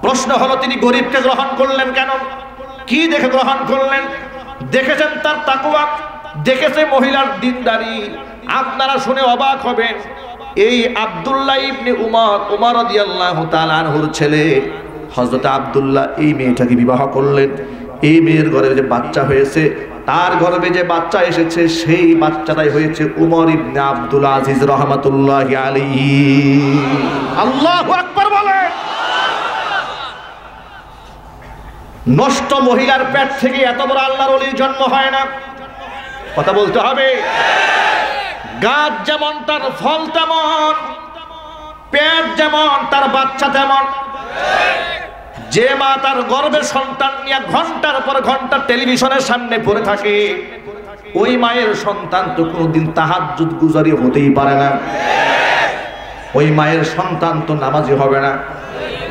প্রশ্ন হলো তিনি গরিবকে গ্রহণ করলেন কেন? কি দেখে গ্রহণ করলেন? দেখেছেন তার তাকওয়া, দেখেছে মহিলার দিনদারি। আপনারা শুনে অবাক হবেন, এই আব্দুল্লাহ ইবনে উমর রাদিয়াল্লাহু তাআলা আনহুর ছেলে হযরত আব্দুল্লাহ এই মেয়েটাকে বিবাহ করলেন। এই মেয়ের গর্ভে যে বাচ্চা হয়েছে, তার গর্ভে যে বাচ্চা এসেছে, সেই বাচ্চাটাই হয়েছে উমর ইবনে আব্দুল আজিজ রাহমাতুল্লাহি আলাইহি। আল্লাহু আকবার বলে। নষ্ট মহিলার পেট থেকে এত বড় আল্লাহর ওলির জন্ম হয় না, কথা বলতে হবে। গাছ যেমন তার ফল তেমন, পেট যেমন তার বাচ্চা তেমন। যে মা তার গর্ভের সন্তান নিয়ে ঘন্টার পর ঘন্টা টেলিভিশনের সামনে পড়ে থাকে, ওই মায়ের সন্তান তো কোনোদিন তাহাজ্জুদ গুজারি হতেই পারে না। ওই মায়ের সন্তান তো নামাজি হবে না।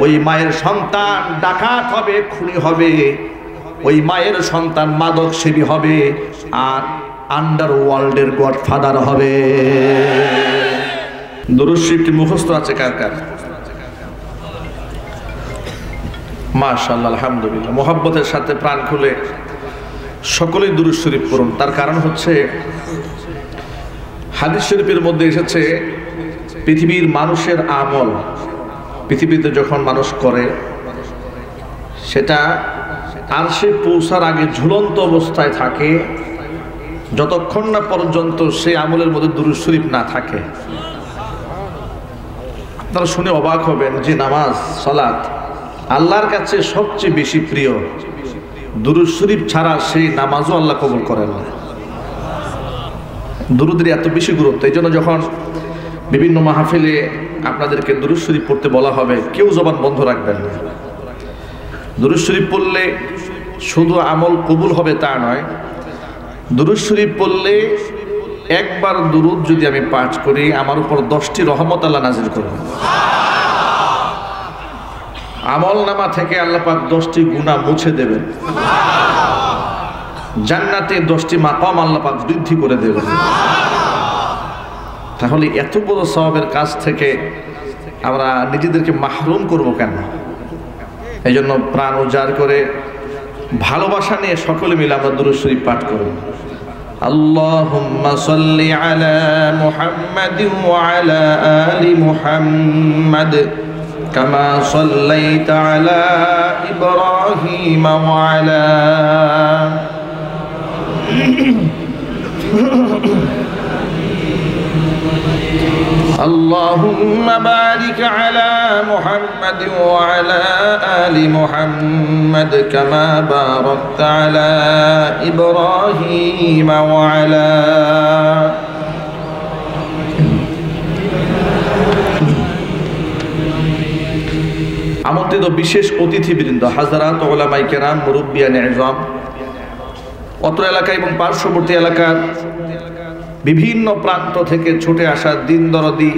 ওই মায়ের সন্তান ডাকাত হবে, খুনি হবে। ওই মায়ের সন্তান মাদক সেবী হবে, আর আন্ডারওয়ার্ল্ডের গডফাদার হবে। দুরূদ শরীফটি মুখস্থ আছে কার কার? মাশাআল্লাহ, আলহামদুলিল্লাহ। মোহাব্বতের সাথে প্রাণ খুলে সকলেই দুরূদ শরীফ পড়ুন। তার কারণ হচ্ছে হাদিস শরীফের মধ্যে এসেছে, পৃথিবীর মানুষের আমল পৃথিবীতে যখন মানুষ করে, সেটা আরশে পৌঁছার আগে ঝুলন্ত অবস্থায় থাকে, যতক্ষণ না পর্যন্ত সেই আমলের মধ্যে দুরূদ শরীফ না থাকে। আপনারা শুনে অবাক হবেন যে নামাজ, সালাত আল্লাহর কাছে সবচেয়ে বেশি প্রিয়। দুরূদ শরীফ ছাড়া সেই নামাজও আল্লাহ কবুল করেন না। দুরূদের এত বেশি গুরুত্ব, এই জন্য যখন বিভিন্ন মাহফিলে আপনাদেরকে দুরূদ শরীফ পড়তে বলা হবে, কেউ জবান বন্ধ রাখবেন না। দুরূদ শরীফ পড়লে শুধু আমল কবুল হবে তা নয়, দুরূদ শরীফ পড়লে একবার দুরূদ যদি আমি পাঠ করি, আমার উপর 10টি রহমত আল্লাহ নাজিল করবেন। আমল নামা থেকে আল্লাহ পাক 10টি গুনাহ মুছে দেবেন। জান্নাতে 10টি মাকাম আল্লাহ পাক বৃদ্ধি করে দেবেন। তাহলে এত বড় সওয়াবের কাজ থেকে আমরা নিজেদেরকে মাহরুম করব কেন? এই জন্য প্রাণ উজাড় করে ভালোবাসা নিয়ে সকলে মিলে আমরা দুরূদ শরীফ পাঠ করব। আল্লাহুম্মা সাল্লি আলা মুহাম্মাদিন ওয়া আলা আলি মুহাম্মাদ কামা সাল্লাইতা আলা ইব্রাহিম ওয়া আলা اللهم بارك على محمد وعلى آل محمد كما باركت على إبراهيم وعلى আমন্ত্রিত বিশেষ অতিথিবৃন্দ, হাজারাত উলামায়ে কেরাম, মুরব্বিয়ানে ইজম, অত্র এলাকা এবং পার্শ্ববর্তী এলাকার বিভিন্ন প্রান্ত থেকে ছুটে আসা দিন দরদি,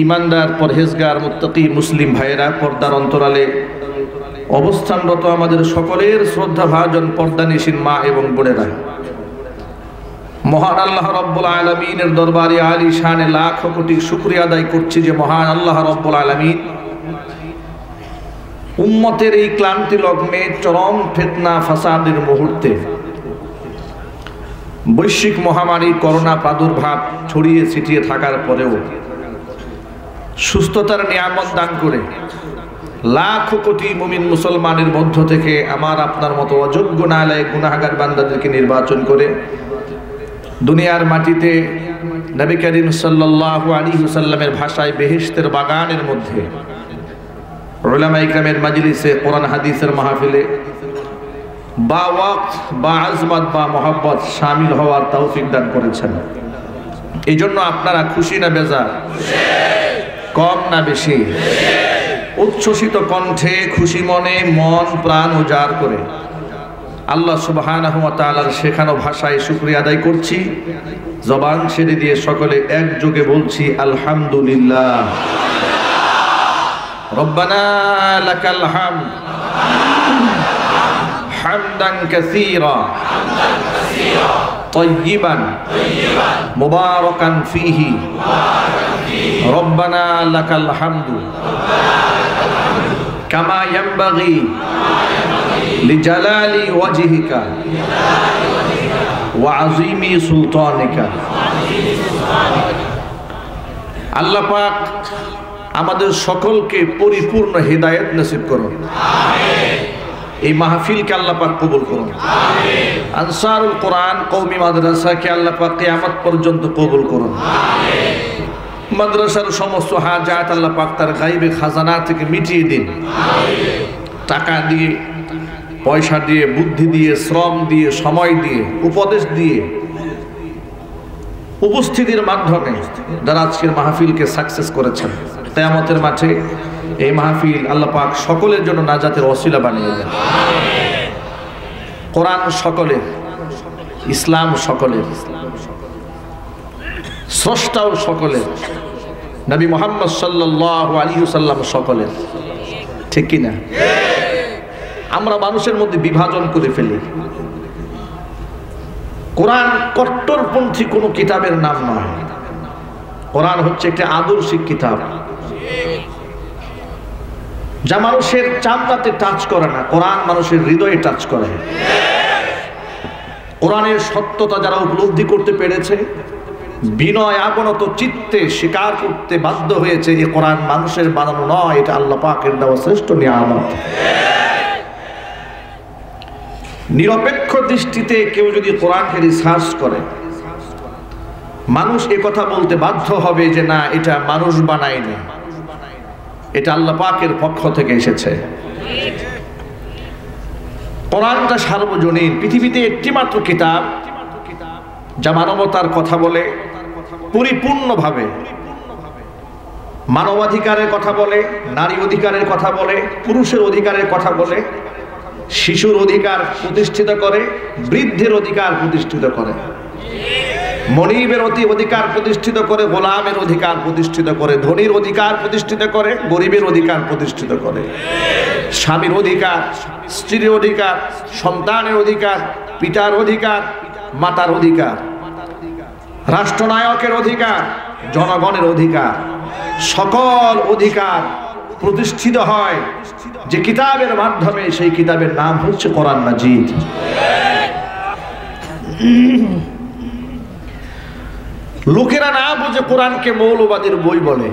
ইমানদার, পরহেজগার, মুত্তাকি মুসলিম ভাইয়েরা, পর্দার অন্তরালে অবস্থানরত আমাদের সকলের শ্রদ্ধাভাজন পর্দানিশীন মা এবং বোনেরা, মহান আল্লাহ রব্বুল আলামিনের দরবারে আলী শানে লাখ কোটি শুকরিয়া আদায় করছি যে মহান আল্লাহ রব্বুল আলামিন উম্মতের এই ক্লান্তি লগ্নে, চরম ফিতনা ফাসাদের মুহূর্তে, বৈশ্বিক মহামারী করোনা প্রাদুর্ভাব ছড়িয়ে ছিটিয়ে থাকার পরেও সুস্থতার নিয়ামত দান করে লাখ কোটি মুমিন মুসলমানের মধ্য থেকে আমার আপনার মতো অযোগ্য নালায়েক গুনাহগার বান্দাদেরকে নির্বাচন করে দুনিয়ার মাটিতে নবী করিম সাল্লাল্লাহু আলাইহি ওয়াসাল্লামের ভাষায় বেহেশতের বাগানের মধ্যে উলামায়ে ইকরামের মাজলিসে, কোরআন হাদিসের মাহফিলে বা ওয়াক্ত বা আজমত বা মহব্বত শামিল হওয়ার তৌফিক দান করেছেন। এই জন্য আপনারা খুশি না বেজার? কম না বেশি? উচ্ছ্বসিত কণ্ঠে, খুশি মনে, মন প্রাণ উজাড় করে আল্লাহ সুবহানাহু ওয়া তাআলার শেখানো ভাষায় শুকরিয়া আদায় করছি। জবান ছেড়ে দিয়ে সকলে একযোগে বলছি আলহামদুলিল্লাহ। রব্বানা লাকাল হামদ হামদান কাসীরা তাইয়িবান মুবারাকান ফীহি রব্বানা লাকাল হামদু কামা ইয়ানবাগি লিজালালি ওয়াজহিকা ওয়া আযীমি সুলতানিকা। আল্লাহ পাক আমাদের সকলকে পরিপূর্ণ হিদায়াত নসিব করুন। এই মাহফিলকে আল্লাহ পাক কবুল করুন। আনসারুল কোরআন কওমি মাদ্রাসাকে আল্লাহ পাক কিয়ামত পর্যন্ত কবুল করুন। মাদ্রাসার সমস্ত হাজাত আল্লাহ পাক তার গায়বে খাজানা থেকে মিটিয়ে দিন। টাকা দিয়ে, পয়সা দিয়ে, বুদ্ধি দিয়ে, শ্রম দিয়ে, সময় দিয়ে, উপদেশ দিয়ে, উপস্থিতির মাধ্যমে যারা আজকের মাহফিলকে সাকসেস করেছেন, কিয়ামতের মাঠে এই মাহফিল আল্লাহ পাক সকলের জন্য নাজাতের ওসিলা বানিয়ে দেন। কোরআন সকলের, ইসলাম সকলের, স্রষ্টাও সকলের, নবী মুহাম্মদ সাল্লাল্লাহু আলাইহি ওয়াসাল্লাম সকলের। ঠিক কি না? আমরা মানুষের মধ্যে বিভাজন করে ফেলি। কোরআন কট্টরপন্থী কোনো কিতাবের নাম নয়। কোরআন হচ্ছে একটা আদর্শিক কিতাব যা মানুষের চামড়াতে টাচ করে না, কোরআন মানুষের হৃদয়ে টাচ করে। কোরআনের সত্যতা যারা উপলব্ধি করতে পেরেছে, বিনয় অবনত চিত্তে স্বীকার করতে বাধ্য হয়েছে যে কোরআন মানুষের বানানো নয়, এটা আল্লাহ পাকের দেওয়া শ্রেষ্ঠ নিয়ামত। নিরপেক্ষ দৃষ্টিতে কেউ যদি কোরআনকে রিসার্চ করে, মানুষ এ কথা বলতে বাধ্য হবে যে না, এটা মানুষ বানায়নি, এটা আল্লাহ পাকের পক্ষ থেকে এসেছে। কোরআনটা সার্বজনীন, পৃথিবীতে একটি মাত্র কিতাব যা মানবতার কথা বলে পরিপূর্ণভাবে। মানবাধিকারের কথা বলে, নারী অধিকারের কথা বলে, পুরুষের অধিকারের কথা বলে, শিশুর অধিকার প্রতিষ্ঠিত করে, বৃদ্ধের অধিকার প্রতিষ্ঠিত করে, মনিবের অধিকার প্রতিষ্ঠিত করে, গোলামের অধিকার প্রতিষ্ঠিত করে, ধনীর অধিকার প্রতিষ্ঠিত করে, গরিবের অধিকার প্রতিষ্ঠিত করে, স্বামীর অধিকার, স্ত্রীর অধিকার, সন্তানের অধিকার, পিতার অধিকার, মাতার অধিকার, রাষ্ট্রনায়কের অধিকার, জনগণের অধিকার, সকল অধিকার প্রতিষ্ঠিত হয় যে কিতাবের মাধ্যমে। সেই কিতাবের নাম হচ্ছে কোরআন মাজিদ। লোকেরা না বুঝে কোরআনকে মৌলবাদীর বই বলে,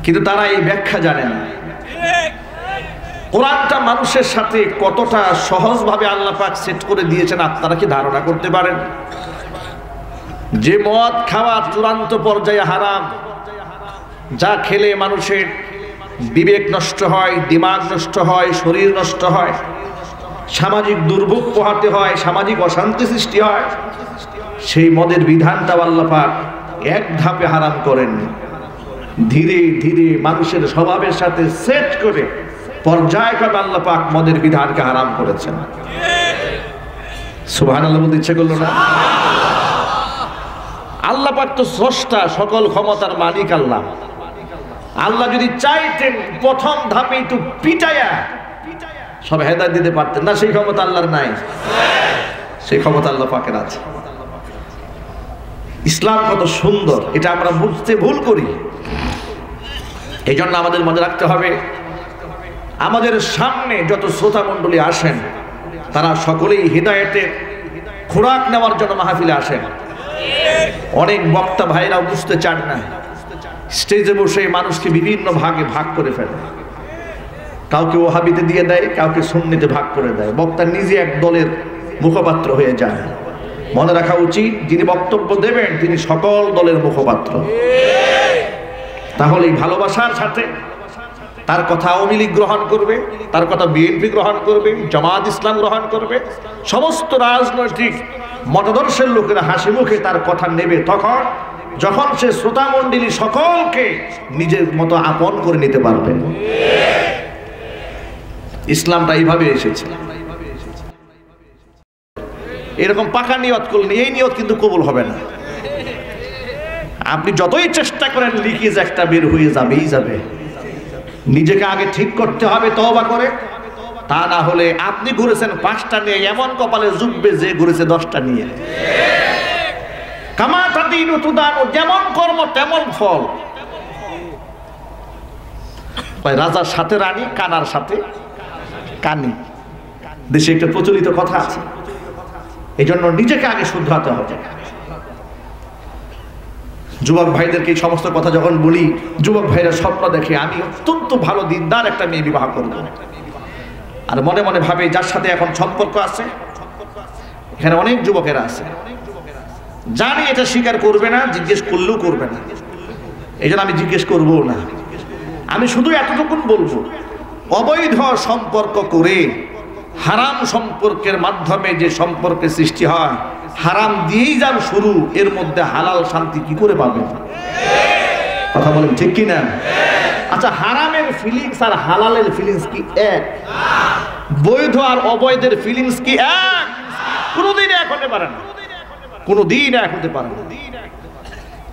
কিন্তু তারা এই ব্যাখ্যা জানে না। কোরআনটা মানুষের সাথে কতটা সহজভাবে আল্লাহ পাক সেট করে দিয়েছেন আপনারা কি ধারণা করতে পারেন? যে মদ খাওয়া চূড়ান্ত পর্যায়ে হারাম, যা খেলে মানুষের বিবেক নষ্ট হয়, দিমাগ নষ্ট হয়, শরীর নষ্ট হয়, সামাজিক দুর্ভোগ পোহাতে হয়, সামাজিক অশান্তি সৃষ্টি হয়, সেই মদের বিধানটাও আল্লাহ পাক এক ধাপে হারাম করেন। ধীরে ধীরে মানুষের স্বভাবের সাথে সেট করে পর্যায়ক্রমে আল্লাহ পাক মদের বিধানকে হারাম করেছেন। সুবহানাল্লাহ বলতে ইচ্ছে করলো না? আল্লাহ পাক তো স্রষ্টা, সকল ক্ষমতার মালিক আল্লাহ। আল্লাহ যদি চাইতেন প্রথম ধাপে একটু পিটায়া সব হেদায়েত দিতে পারতেন না? সেই ক্ষমতা আল্লাহর নাই? সেই ক্ষমতা আল্লাহ পাকের আছে। ইসলাম কত সুন্দর, এটা আমরা বুঝতে ভুল করি। এই জন্য আমাদের মনে রাখতে হবে, আমাদের সামনে যত শ্রোতা মণ্ডলী আসেন তারা সকলেই হিদায়াতের খোরাক নেওয়ার জন্য মাহফিলে আসেন। অনেক বক্তা ভাইরাও বুঝতে চান না, স্টেজে বসে মানুষকে বিভিন্ন ভাগে ভাগ করে ফেলে। কাউকে ওহাবিতে দিয়ে দেয়, কাউকে সুন্নিতে ভাগ করে দেয়। বক্তা নিজে এক দলের মুখপাত্র হয়ে যায়। মনে রাখা উচিত, যিনি বক্তব্য দেবেন তিনি সকল দলের মুখপাত্র। তাহলে এই ভালোবাসার সাথে তার কথা আওয়ামী লীগ গ্রহণ করবে, তার কথা বিএনপি গ্রহণ করবে, জামাত ইসলাম গ্রহণ করবে, সমস্ত রাজনৈতিক মতাদর্শের লোকেরা হাসি মুখে তার কথা নেবে তখন, যখন সে শ্রোতা মণ্ডলী সকলকে নিজের মতো আপন করে নিতে পারবে। ইসলামটা এইভাবে এসেছে। এরকম পাকা নিয়ত করলেন, এই নিয়ত কিন্তু কবুল হবে না। আপনি যতই চেষ্টা করেন লিখিজ একটা বের হয়ে যাবেই যাবে। নিজেকে আগে ঠিক করতে হবে তওবা করে, তা না হলে আপনি ঘুরেছেন 5টা নিয়ে, এমন কপালে জুটবে যে ঘুরেছে 10টা নিয়ে। কামা তাদিনু তুদানু, যেমন কর্ম তেমন ফল। রাজার সাথে রানী, কানার সাথে কানি। দেশে একটা প্রচলিত কথা আছে। এই জন্য নিজেকে আগে শুধরাতে হবে। যুবক ভাইদেরকে এই সমস্ত কথা যখন বলি, যুবক ভাইরা স্বপ্ন দেখে আমি অত্যন্ত ভালো দিনদার একটা মেয়ে বিবাহ করব, আর মনে মনে ভাবে যার সাথে এখন সম্পর্ক আছে, এখানে অনেক যুবকেরা আছে, জানি এটা স্বীকার করবে না, জিজ্ঞেস করলেও করবে না, এই জন্য আমি জিজ্ঞেস করবো না। আমি শুধু এতটুকু বলবো, অবৈধ সম্পর্ক করে হারাম সম্পর্কের মাধ্যমে যে সম্পর্কের সৃষ্টি হয়, হারাম দিয়েই যান শুরু, এর মধ্যে হালাল শান্তি কি করে পাবেন? কথা বলেন ঠিক কি না? আচ্ছা, হারামের ফিলিংস আর হালালের ফিলিংস কি এক? বৈধ আর অবৈধের ফিলিংস কি এক? কোনোদিন এক হতে পারে না, কোনোদিন এক হতে পারে না।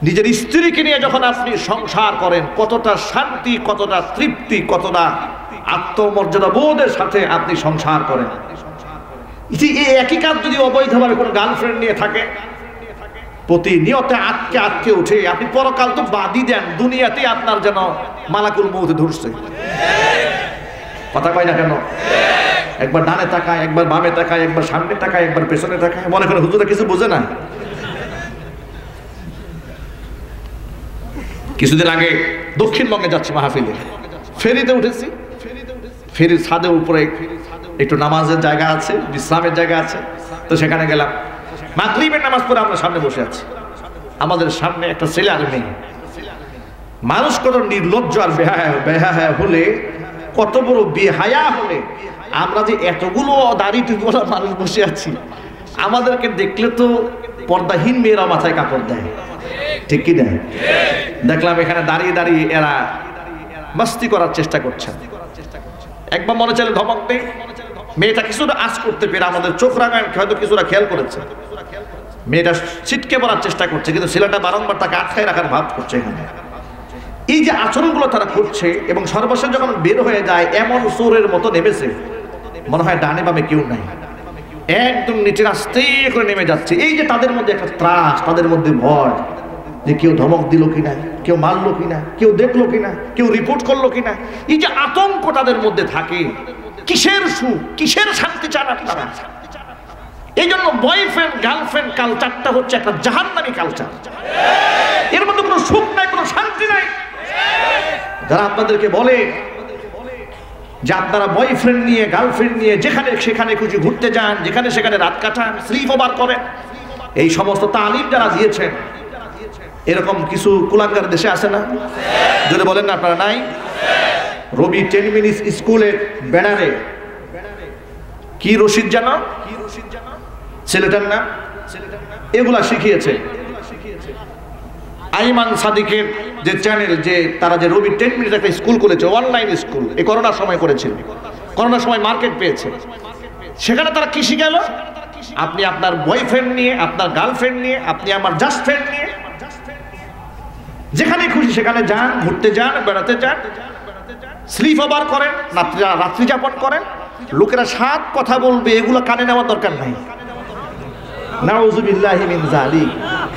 নিজের স্ত্রীকে নিয়ে যখন আপনি সংসার করেন, কতটা শান্তি, কতটা তৃপ্তি, কতটা আত্মমর্যাদা বোধের সাথে আপনি সংসার করেন। এই একই কাজ যদি অবৈধভাবে কোনো গার্লফ্রেন্ড নিয়ে থাকে, প্রতিনিয়ত আটকে আটকে উঠে, আপনি পরকাল তো বাদই দেন, দুনিয়াতেই আপনার যেন মালাকুল মউত ধরছে। কথা কয় না কেন? একবার ডানে তাকায়, একবার বামে তাকায়, একবার সামনে তাকায়, একবার পেছনে তাকায়, মনে করে হুজুরা কিছু বোঝে না। কিছুদিন আগে দক্ষিণবঙ্গে যাচ্ছি মাহফিলে, ফেরিতে উঠেছি, ফেরির ছাদের উপরে একটু নামাজের জায়গা আছে, বিশ্রামের জায়গা আছে, তো সেখানে গেলাম। মাগরিবের নামাজ পড়ে আমরা সামনে বসে আছি, আমাদের সামনে একটা ছেলে আর মেয়ে। মানুষ কত নির্লজ্জ আর বেহায়া হলে, কত বড় বেহায়া হলে আমরা যে এতগুলো দাড়ি টুপিওয়ালা মানুষ বসে আছি, আমাদেরকে দেখলে তো পর্দাহীন মেয়েরা মাথায় কাপড় দেয়, ঠিক কি না? দেখলাম এখানে দাঁড়িয়ে দাঁড়িয়ে এরা মস্তি করার চেষ্টা করছে। একবার মনে চাইলে ধমক দেয়, মেয়েটা কিছুটা আঁচ করতে পেরে আমাদের চোখ রাঙায় হয়তো কিছুটা খেয়াল করেছে, মেয়েটা ছিটকে পড়ার চেষ্টা করছে, কিন্তু ছেলেটা বারংবার তাকে আটকায় রাখার ভাব করছে। এখানে এই যে আচরণগুলো তারা করছে, এবং সর্বশেষ যখন বের হয়ে যায়, এমন চোরের মতো নেমেছে, মনে হয় ডানে বামে কেউ নাই, একদম নিচে আস্তে করে নেমে যাচ্ছে। এই যে তাদের মধ্যে একটা ত্রাস, তাদের মধ্যে ভয়, যে কেউ ধমক দিল কিনা, কেউ মারলো কিনা, কেউ দেখলো কিনা, কেউ রিপোর্ট করলো কিনা, এই যে আতঙ্ক তাদের মধ্যে থাকে, কিসের সুখ, কিসের শান্তি চান আপনারা? এই জন্য বয়ফ্রেন্ড গার্লফ্রেন্ড কালচারটা হচ্ছে একটা জাহান্নামী কালচার। এর মধ্যে কোনো সুখ নাই, কোনো শান্তি নাই। যারা আপনাদেরকে বলে যে আপনারা বয়ফ্রেন্ড নিয়ে, গার্লফ্রেন্ড নিয়ে যেখানে সেখানে খুশি ঘুরতে যান, যেখানে সেখানে রাত কাটান, স্লিপ ওভার করেন, এই সমস্ত তালিম যারা দিয়েছেন, এরকম কিছু কুলাঙ্গার দেশে আছে না? যদি বলেন না আপনারা নাই? রবি 10 মিনিট স্কুলের ব্যানারে কি রশিদ জানো, ছেলেটার নাম, এগুলা শিখিয়েছে। আইমান সাদিকের যে চ্যানেল, যে তারা যে রবি 10 মিনিট একটা স্কুল করেছে, অনলাইন স্কুল, এই করোনার সময় করেছিল, করোনার সময় মার্কেট পেয়েছে। সেখানে তারা কি শিখালো? আপনি আপনার বয়ফ্রেন্ড নিয়ে, আপনার গার্লফ্রেন্ড নিয়ে, আপনি আমার জাস্ট ফ্রেন্ড নিয়ে যেখানে খুশি সেখানে যান, ঘুরতে যান, বেড়াতে যান, স্লিপ ওভার করেন, রাত্রি যাপন করেন। লোকেরা সাত কথা বলবে, এগুলো কানে নেওয়ার দরকার নাই। নাউযুবিল্লাহি মিন যালিক।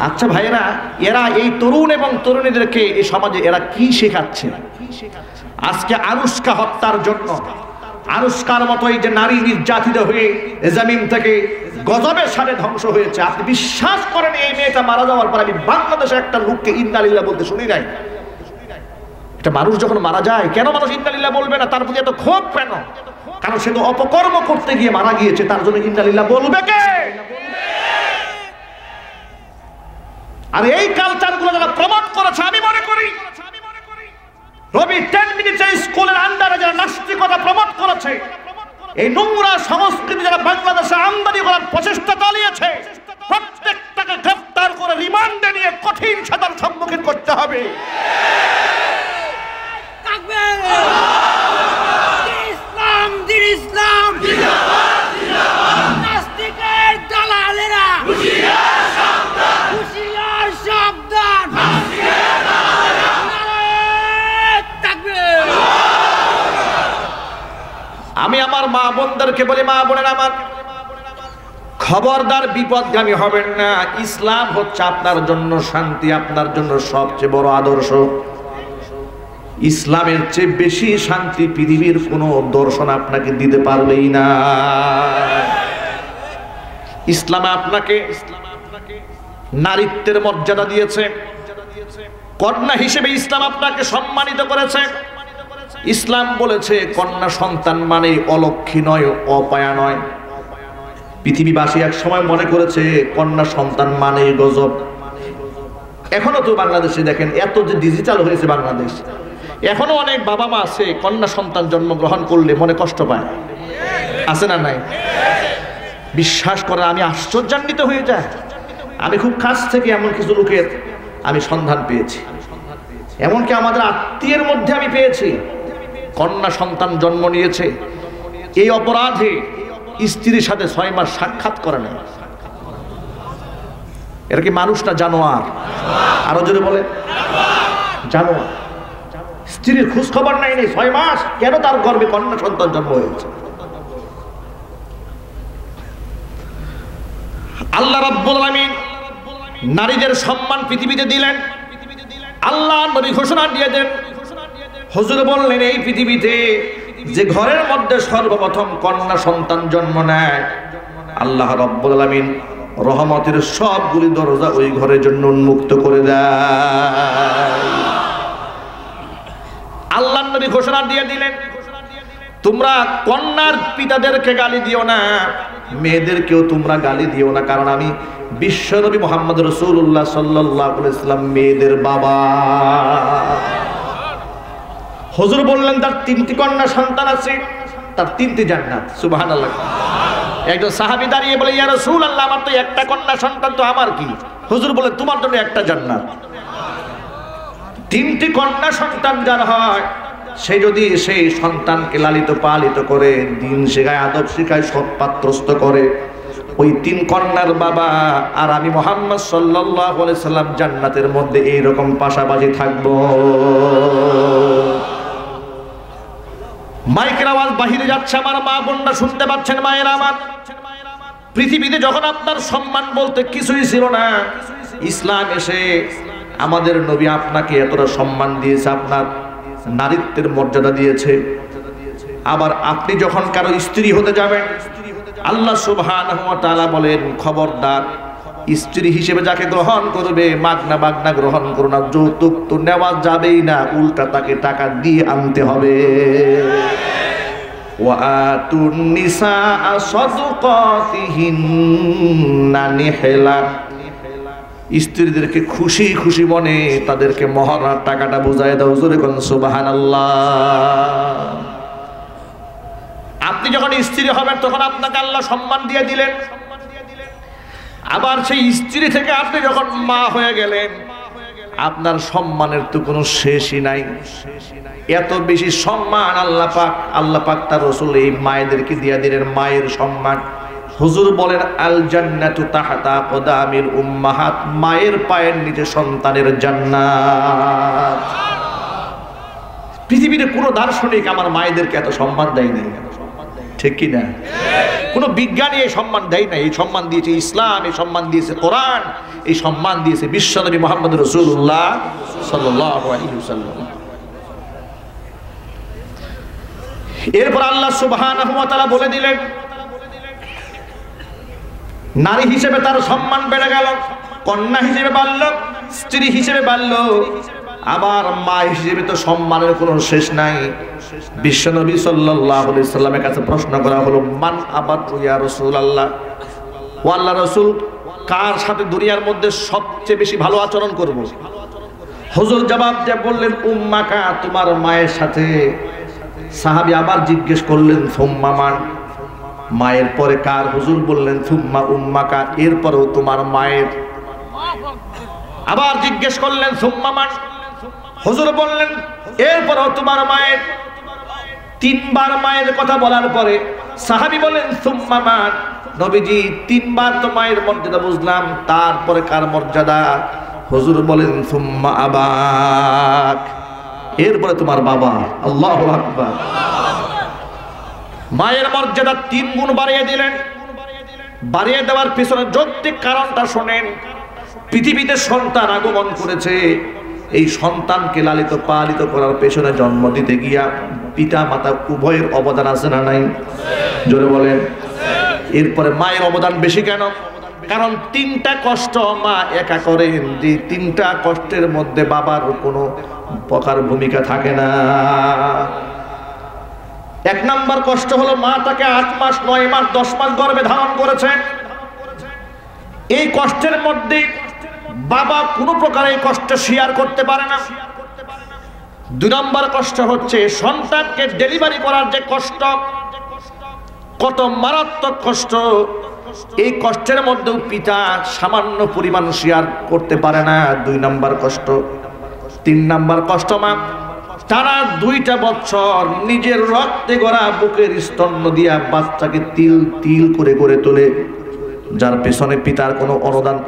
আচ্ছা ভাইরা, এরা এই তরুণ এবং তরুণীদেরকে এই সমাজে এরা কি শেখাচ্ছে? আজকে আনুষ্কা হত্যার জন্য, আনুষ্কার মতো এই যে নারী নির্যাতিত হয়ে জমিন থেকে গজবের সাথে ধ্বংস হয়েছে, আপনি বিশ্বাস করেন এই মেয়েটা মারা যাওয়ার পর আমি বাংলাদেশে একটা লোককে ইন্না লিল্লাহ বলতে শুনি নাই। একটা মানুষ যখন মারা যায়, কেন মানুষ ইন্না লিল্লাহ বলবে না? তার প্রতি এত ক্ষোভ কেন? কারণ সে তো অপকর্ম করতে গিয়ে মারা গিয়েছে, তার জন্য ইন্না লিল্লাহ বলবে কে? আর এই কালচারগুলো যারা প্রমোট করেছে, আমি মনে করি রবি 10 মিনিটের স্কুলের আন্ডারে যারা নাস্তিকতা প্রমোট করেছে, এই নোংরা সংস্কৃতি যারা বাংলাদেশে আমদানি করার প্রচেষ্টা চালিয়েছে, প্রত্যেকটাকে গ্রেফতার করে রিমান্ডে নিয়ে কঠিন সাজার সম্মুখীন করতে হবে। ইসলাম দিন, ইসলাম নাস্তিকের দালালেরা হুঁশিয়ার সাবধান। আমি আমার মা বোনদেরকে বলি, মা বোনেরা আমার, খবরদার বিপদগামী হবেন না। ইসলাম হচ্ছে আপনার জন্য শান্তি, আপনার জন্য সবচেয়ে বড় আদর্শ। ইসলামের চেয়ে বেশি শান্তি পৃথিবীর কোনো দর্শন আপনাকে দিতে পারবেই না। ইসলাম আপনাকে নারীত্বের মর্যাদা দিয়েছে, কন্যা হিসেবে ইসলাম আপনাকে সম্মানিত করেছে। ইসলাম বলেছে কন্যা সন্তান মানে অলক্ষী নয়, অপায়া নয়। পৃথিবীবাসী এক সময় মনে করেছে কন্যা সন্তান মানে গজব। এখনো তো বাংলাদেশে দেখেন, এত যে ডিজিটাল হয়েছে বাংলাদেশ, এখনো অনেক বাবা মা আছে কন্যা সন্তান জন্মগ্রহণ করলে মনে কষ্ট পায়, আছে না নাই? বিশ্বাস করে আমি আশ্চর্যান্বিত হয়ে যায়। আমি খুব কাছ থেকে এমন কিছু লোকের আমি সন্ধান পেয়েছি, এমনকি আমাদের আত্মীয়ের মধ্যে আমি পেয়েছি কন্যা সন্তান জন্ম নিয়েছে, এই অপরাধে স্ত্রীর সাথে 6 মাস সাক্ষাৎ করে না। এরা কি মানুষ না জানোয়ার? আরো জোরে বলে জানোয়ার। স্ত্রীর খোঁজ খবর নাই, 6 মাস কেন তার গর্ভে কন্যা সন্তান জন্ম হয়েছে। আল্লাহ রাব্বুল আলামিন নারীদের সম্মান পৃথিবীতে দিলেন। আল্লাহ নবী ঘোষণা দিয়ে দেন, হুজুর বললেন এই পৃথিবীতে যে ঘরের মধ্যে সর্বপ্রথম কন্যা সন্তান জন্ম নেয়, আল্লাহ রাব্বুল আলামিন রহমতের সবগুলি দরজা ওই ঘরের জন্য উন্মুক্ত করে দেয়। আল্লাহ নবী ঘোষণা দিয়ে দিলেন, তোমরা কন্যার পিতাদেরকে গালি দিও না, মেয়েদেরকেও তোমরা গালি দিও না, কারণ আমি বিশ্বনবী মুহাম্মদ রাসূলুল্লাহ সাল্লাল্লাহু আলাইহি ওয়াসাল্লাম মেয়েদের বাবা। হুজুর বললেন তার 3টি কন্যা সন্তান আছে, তার 3টি জান্নাত। সুবহানাল্লাহ। একজন সাহাবী দাঁড়িয়ে বলে, ইয়া রাসূলুল্লাহ আমার তো একটা কন্যা সন্তান, তো আমার কি? হুজুর বলে তোমার জন্য একটা জান্নাত। 3টি কন্যা সন্তান যার হয়, সে যদি সেই সন্তানকে লালিত পালিত করে, দিন শেখায়, আদব শেখায়, সৎপাত্রস্থ করে, ওই 3 কন্যার বাবা আর আমি মুহাম্মদ সাল্লাল্লাহু আলাইহি সাল্লাম জান্নাতের মধ্যে এইরকম পাশাপাশি থাকবো। মাইকের আওয়াজ বাহিরে যাচ্ছে, আমার মা বোনরা শুনতে পাচ্ছেন? মায়ের আমার, পৃথিবীতে যখন আপনার সম্মান বলতে কিছুই ছিল না, ইসলাম এসে আমাদের নবী আপনাকে এতটা সম্মান দিয়েছে, আপনার নারীত্বের মর্যাদা দিয়েছে। আবার আপনি যখন কারো স্ত্রী হতে যাবেন, আল্লাহ সুবহানাহু ওয়া তাআলা বলেন খবরদার স্ত্রী হিসেবে যাকে গ্রহণ করবে মাগনা বাগনা গ্রহণ করো না, যৌতুক তো নেওয়া যাবেই না, উল্টা তাকে টাকা দিয়ে আনতে হবে। ওয়া আতুন নিসা সাদকাতিহিন্না নিহলা, স্ত্রীদেরকে খুশি খুশি মনে তাদেরকে মহরার টাকাটা বুঝায় দাও। জোরে কোন সুবহানাল্লাহ। আপনি যখন স্ত্রী হবেন তখন আপনাকে আল্লাহ সম্মান দিয়ে দিলেন, আবার সেই স্ত্রী থেকে আপনি যখন মা হয়ে গেলেন, আপনার সম্মানের তো কোনো শেষই নাই। এত বেশি সম্মান আল্লাহ পাক তার রাসূল এই মায়েদেরকে দিয়ে দিলেন, মায়ের সম্মান। হুজুর বলেন আল জান্নাতু তাহতা আকদামিল উম্মাহাত, মায়ের পায়ের নিচে সন্তানের জান্নাত। পৃথিবীতে কোনো দার্শনিক আমার মায়েদেরকে এত সম্মান দেয় নাই, ঠিক কি না? কোন বিজ্ঞানী এই সম্মান দেয় না। এই সম্মান দিয়েছে ইসলাম, এই সম্মান দিয়েছে কোরআন, এই সম্মান দিয়েছে বিশ্বনবী মুহাম্মদ রাসূলুল্লাহ সাল্লাল্লাহু আলাইহি ওয়াসাল্লাম। এরপর আল্লাহ সুবহানাহু ওয়া তাআলা বলে দিলেন, নারী হিসেবে তার সম্মান বেড়ে গেল, কন্যা হিসেবে বাড়ল, স্ত্রী হিসেবে বাড়ল, আবার মা হিসেবে তো সম্মানের কোনো শেষ নাই। বিশ্বনবী সাল্লাল্লাহু আলাইহি সাল্লামের কাছে প্রশ্ন করা হলো, মান আবাদু ইয়া রাসূলুল্লাহ, ও আল্লাহর রাসূল কার সাথে দুনিয়ার মধ্যে সবচেয়ে বেশি ভালো আচরণ করব? হুজুর জবাব দিয়ে বললেন উম্মাকা, তোমার মায়ের সাথে। সাহাবী আবার জিজ্ঞেস করলেন সুম্মা মান, মায়ের পরে কার? হুজুর বললেন সুম্মা উম্মাকা, এরপরেও তোমার মায়ের। আবার জিজ্ঞেস করলেন সুম্মা মান, হুজুর বললেন এরপরেও তোমার মায়ের। 3 বার মায়ের কথা বলার পরে সাহাবী বলেন সুম্মা মান, নবীজি 3 বার তো মায়ের মর্যাদা বুঝলাম, তারপরে কার মর্যাদা? হুজুর বলেন সুম্মা আবাক, এরপরে তোমার বাবা। আল্লাহু আকবার। মায়ের মর্যাদা 3 গুণ বাড়িয়ে দিলেন। বাড়িয়ে দেওয়ার পিছনে যৌক্তিক কারণটা শোনেন। পৃথিবীতে সন্তান আগমন করেছে, এই সন্তানকে লালিত পালিত করার পেছনে জন্ম দিতে গিয়া পিতা মাতা উভয়ের অবদান আছে না নাই? জোরে বলেন। এরপরে মায়ের অবদান বেশি কেন? কারণ 3টা কষ্ট মা একা করেন, যে 3টা কষ্টের মধ্যে বাবার কোনো প্রকার ভূমিকা থাকে না। 1 নাম্বার কষ্ট হলো মা তাকে 8 মাস 9 মাস 10 মাস গর্ভে ধারণ করেছে। এই কষ্টের মধ্যে বাবা কোনো প্রকার এই কষ্ট শেয়ার করতে পারে না। 2 নম্বর কষ্ট হচ্ছে সন্তানকে ডেলিভারি করার যে কষ্ট, কত মারাত্মক কষ্ট। এই কষ্টের মধ্যেও পিতা সামান্য পরিমাণ শেয়ার করতে পারে না, 2 নম্বর কষ্ট। 3 নম্বর কষ্ট মা তারা 2টা বছর নিজের রক্তে গড়া বুকের স্তন্য দিয়া বাচ্চাকে তিল তিল করে করে তোলে, যার পেছনে পিতার কোনো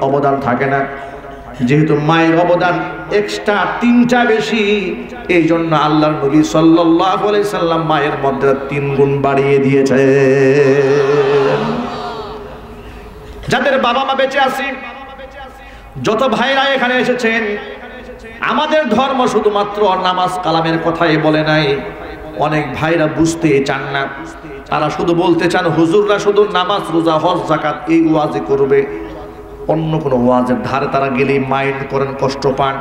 অবদান থাকে না। যেহেতু মায়ের অবদান এক্সট্রা 3টা বেশি, এই জন্য আল্লাহর নবী সাল্লাল্লাহু আলাইহি সাল্লাম মায়ের মর্যাদা 3 গুণ বাড়িয়ে দিয়েছে। যাদের বাবা মা বেঁচে আছে, যত ভাইরা এখানে এসেছেন, আমাদের ধর্ম শুধুমাত্র নামাজ কালামের কথাই বলে নাই। অনেক ভাইরা বুঝতে চান না, তারা শুধু বলতে চান হুজুররা শুধু নামাজ রোজা হজ যাকাত এই ওয়াজে করবে, অন্য কোনো ওয়াজের ধারে তারা গেলেই মাইন্ড করেন, কষ্ট পান।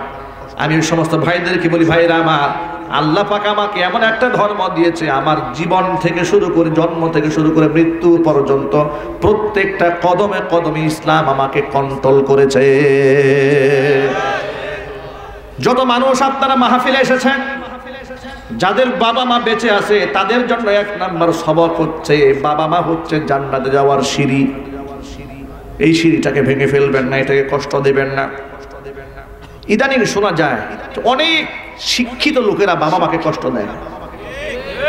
আমি ওই সমস্ত ভাইদেরকে বলি, ভাইরা আমার, আল্লাহ পাক আমাকে এমন একটা ধর্ম দিয়েছে, আমার জীবন থেকে শুরু করে জন্ম থেকে শুরু করে মৃত্যু পর্যন্ত প্রত্যেকটা কদমে কদমে ইসলাম আমাকে কন্ট্রোল করেছে। যত মানুষ আপনারা মাহফিলে এসেছেন, যাদের বাবা মা বেঁচে আছে, তাদের জন্য 1 নাম্বার সবক হচ্ছে বাবা মা হচ্ছে জান্নাতে যাওয়ার সিঁড়ি। এই সিঁড়িটাকে ভেঙে ফেলবেন না, এটাকে কষ্ট দেবেন না। ইদানিং শোনা যায় অনেক শিক্ষিত লোকেরা বাবা মাকে কষ্ট দেয়,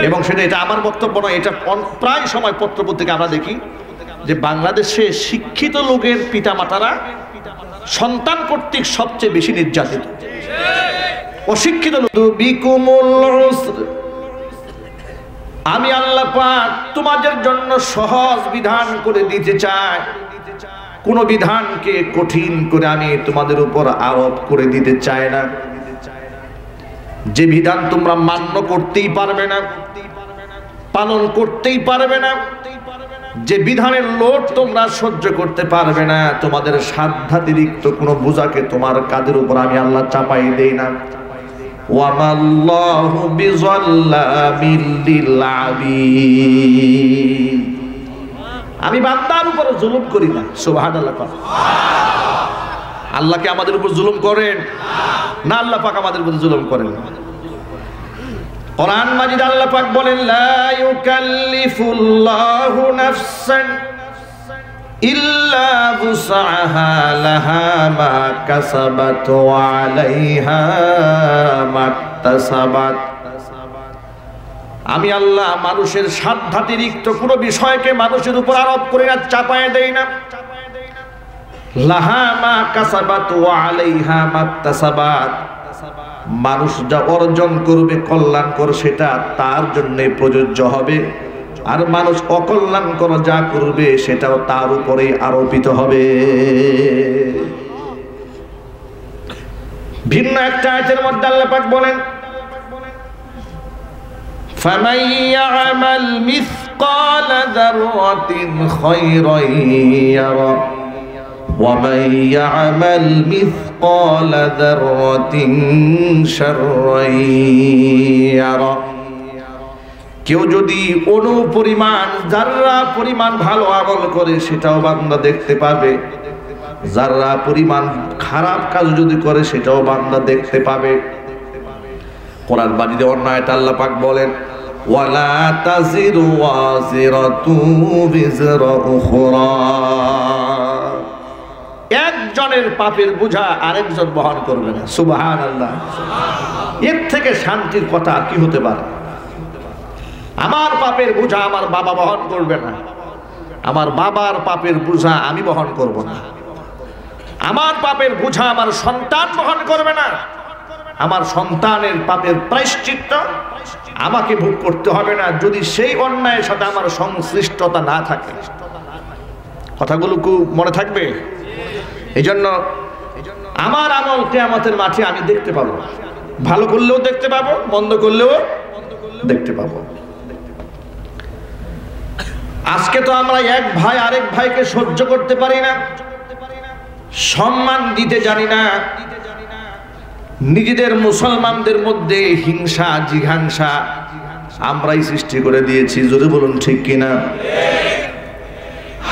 এবং এটা আমার বক্তব্য নয়, এটা প্রায় সময় পত্রপত্রিকা আমরা দেখি যে বাংলাদেশে শিক্ষিত লোকের পিতা মাতারা সন্তান কর্তৃক সবচেয়ে বেশি নির্যাতিত। অশিক্ষিত আমি আল্লাহ পাক তোমাদের জন্য সহজ বিধান করে দিতে চাই, কোন বিধানকে কঠিন করে আমি তোমাদের উপর আরোপ করে দিতে চাই না। যে বিধান তোমরা মান্য করতেই পারবে না, পালন করতেই পারবে না, যে বিধানের লোড তোমরা সহ্য করতে পারবে না, তোমাদের সাধ্যাতিরিক্ত কোনো বোঝাকে তোমার কাঁধের উপর আমি আল্লাহ চাপাই দেই না। ওয়ামাল্লাহু বিযাল্লামিল লিল আবিদ, আমি বান্দার উপর জুলুম করি না। সুবহানাল্লাহ। আল্লাহ কি আমাদের উপর জুলুম করেন? না, আল্লাহ পাক আমাদের উপর জুলুম করেন না। কোরআন মাজিদ আল্লাহ পাক বলেন, লা ইউকাল্লিফুল্লাহু নাফসান ইল্লা বুসআহা লাহা মা কাসাবাত ওয়া আলাইহা মাকতাসাবাত। আমি আল্লাহ মানুষের সাধ্যাতিরিক্ত কোনো বিষয়কে মানুষের উপর আরোপ করে না, চাপায় দেই না। লাহা মা কাসাবাত ওয়া আলাইহা মাকতাসাবাত, মানুষ যা অর্জন করবে কল্যাণকর সেটা তার জন্য প্রযোজ্য হবে, আর মানুষ অকল্যাণকর যা করবে সেটাও তার উপরে আরোপিত হবে। ভিন্ন একটা আয়াতের মধ্যে আল্লাহ পাক বলেন, فَمَن يَعْمَلْ مِثْقَالَ ذَرَّةٍ خَيْرًا يَرَهُ وَمَن يَعْمَلْ مِثْقَالَ ذَرَّةٍ شَرًّا يَرَهُ। কেউ যদি অণু পরিমাণ জাররা পরিমাণ ভালো আমল করে সেটাও বান্দা দেখতে পাবে, জাররা পরিমাণ খারাপ কাজ যদি করে সেটাও বান্দা দেখতে পাবে। কোরআন বাণীতে অন্য আয়াতে আল্লাহ পাক বলেন, ওয়ালা তাজিরু ওয়াজিরাতু বিজরা উখরা, একজনের পাপের বোঝা আরেকজন বহন করবে না। সুবহানাল্লাহ। এর থেকে শান্তির কথা কি হতে পারে? আমার পাপের বোঝা আমার বাবা বহন করবে না, আমার বাবার পাপের বোঝা আমি বহন করব না, আমার পাপের বোঝা আমার সন্তান বহন করবে না, আমার সন্তানের পাপের প্রায়শ্চিত্ত আমাকে ভোগ করতে হবে না, যদি সেই অন্যায়ের সাথে আমার সংশ্লিষ্টতা না থাকে। কথাগুলো মনে থাকবে। এই জন্য আমার আমল কিয়ামতের মাঠে আমি দেখতে পাবো, ভালো করলেও দেখতে পাবো, মন্দ করলেও দেখতে পাবো। আজকে তো আমরা এক ভাই আরেক ভাইকে সহ্য করতে পারি না, সম্মান দিতে জানি না, নিজেদের মুসলমানদের মধ্যে হিংসা জিঘাংসা আমরাই সৃষ্টি করে দিয়েছি। যদি বলুন ঠিক কিনা?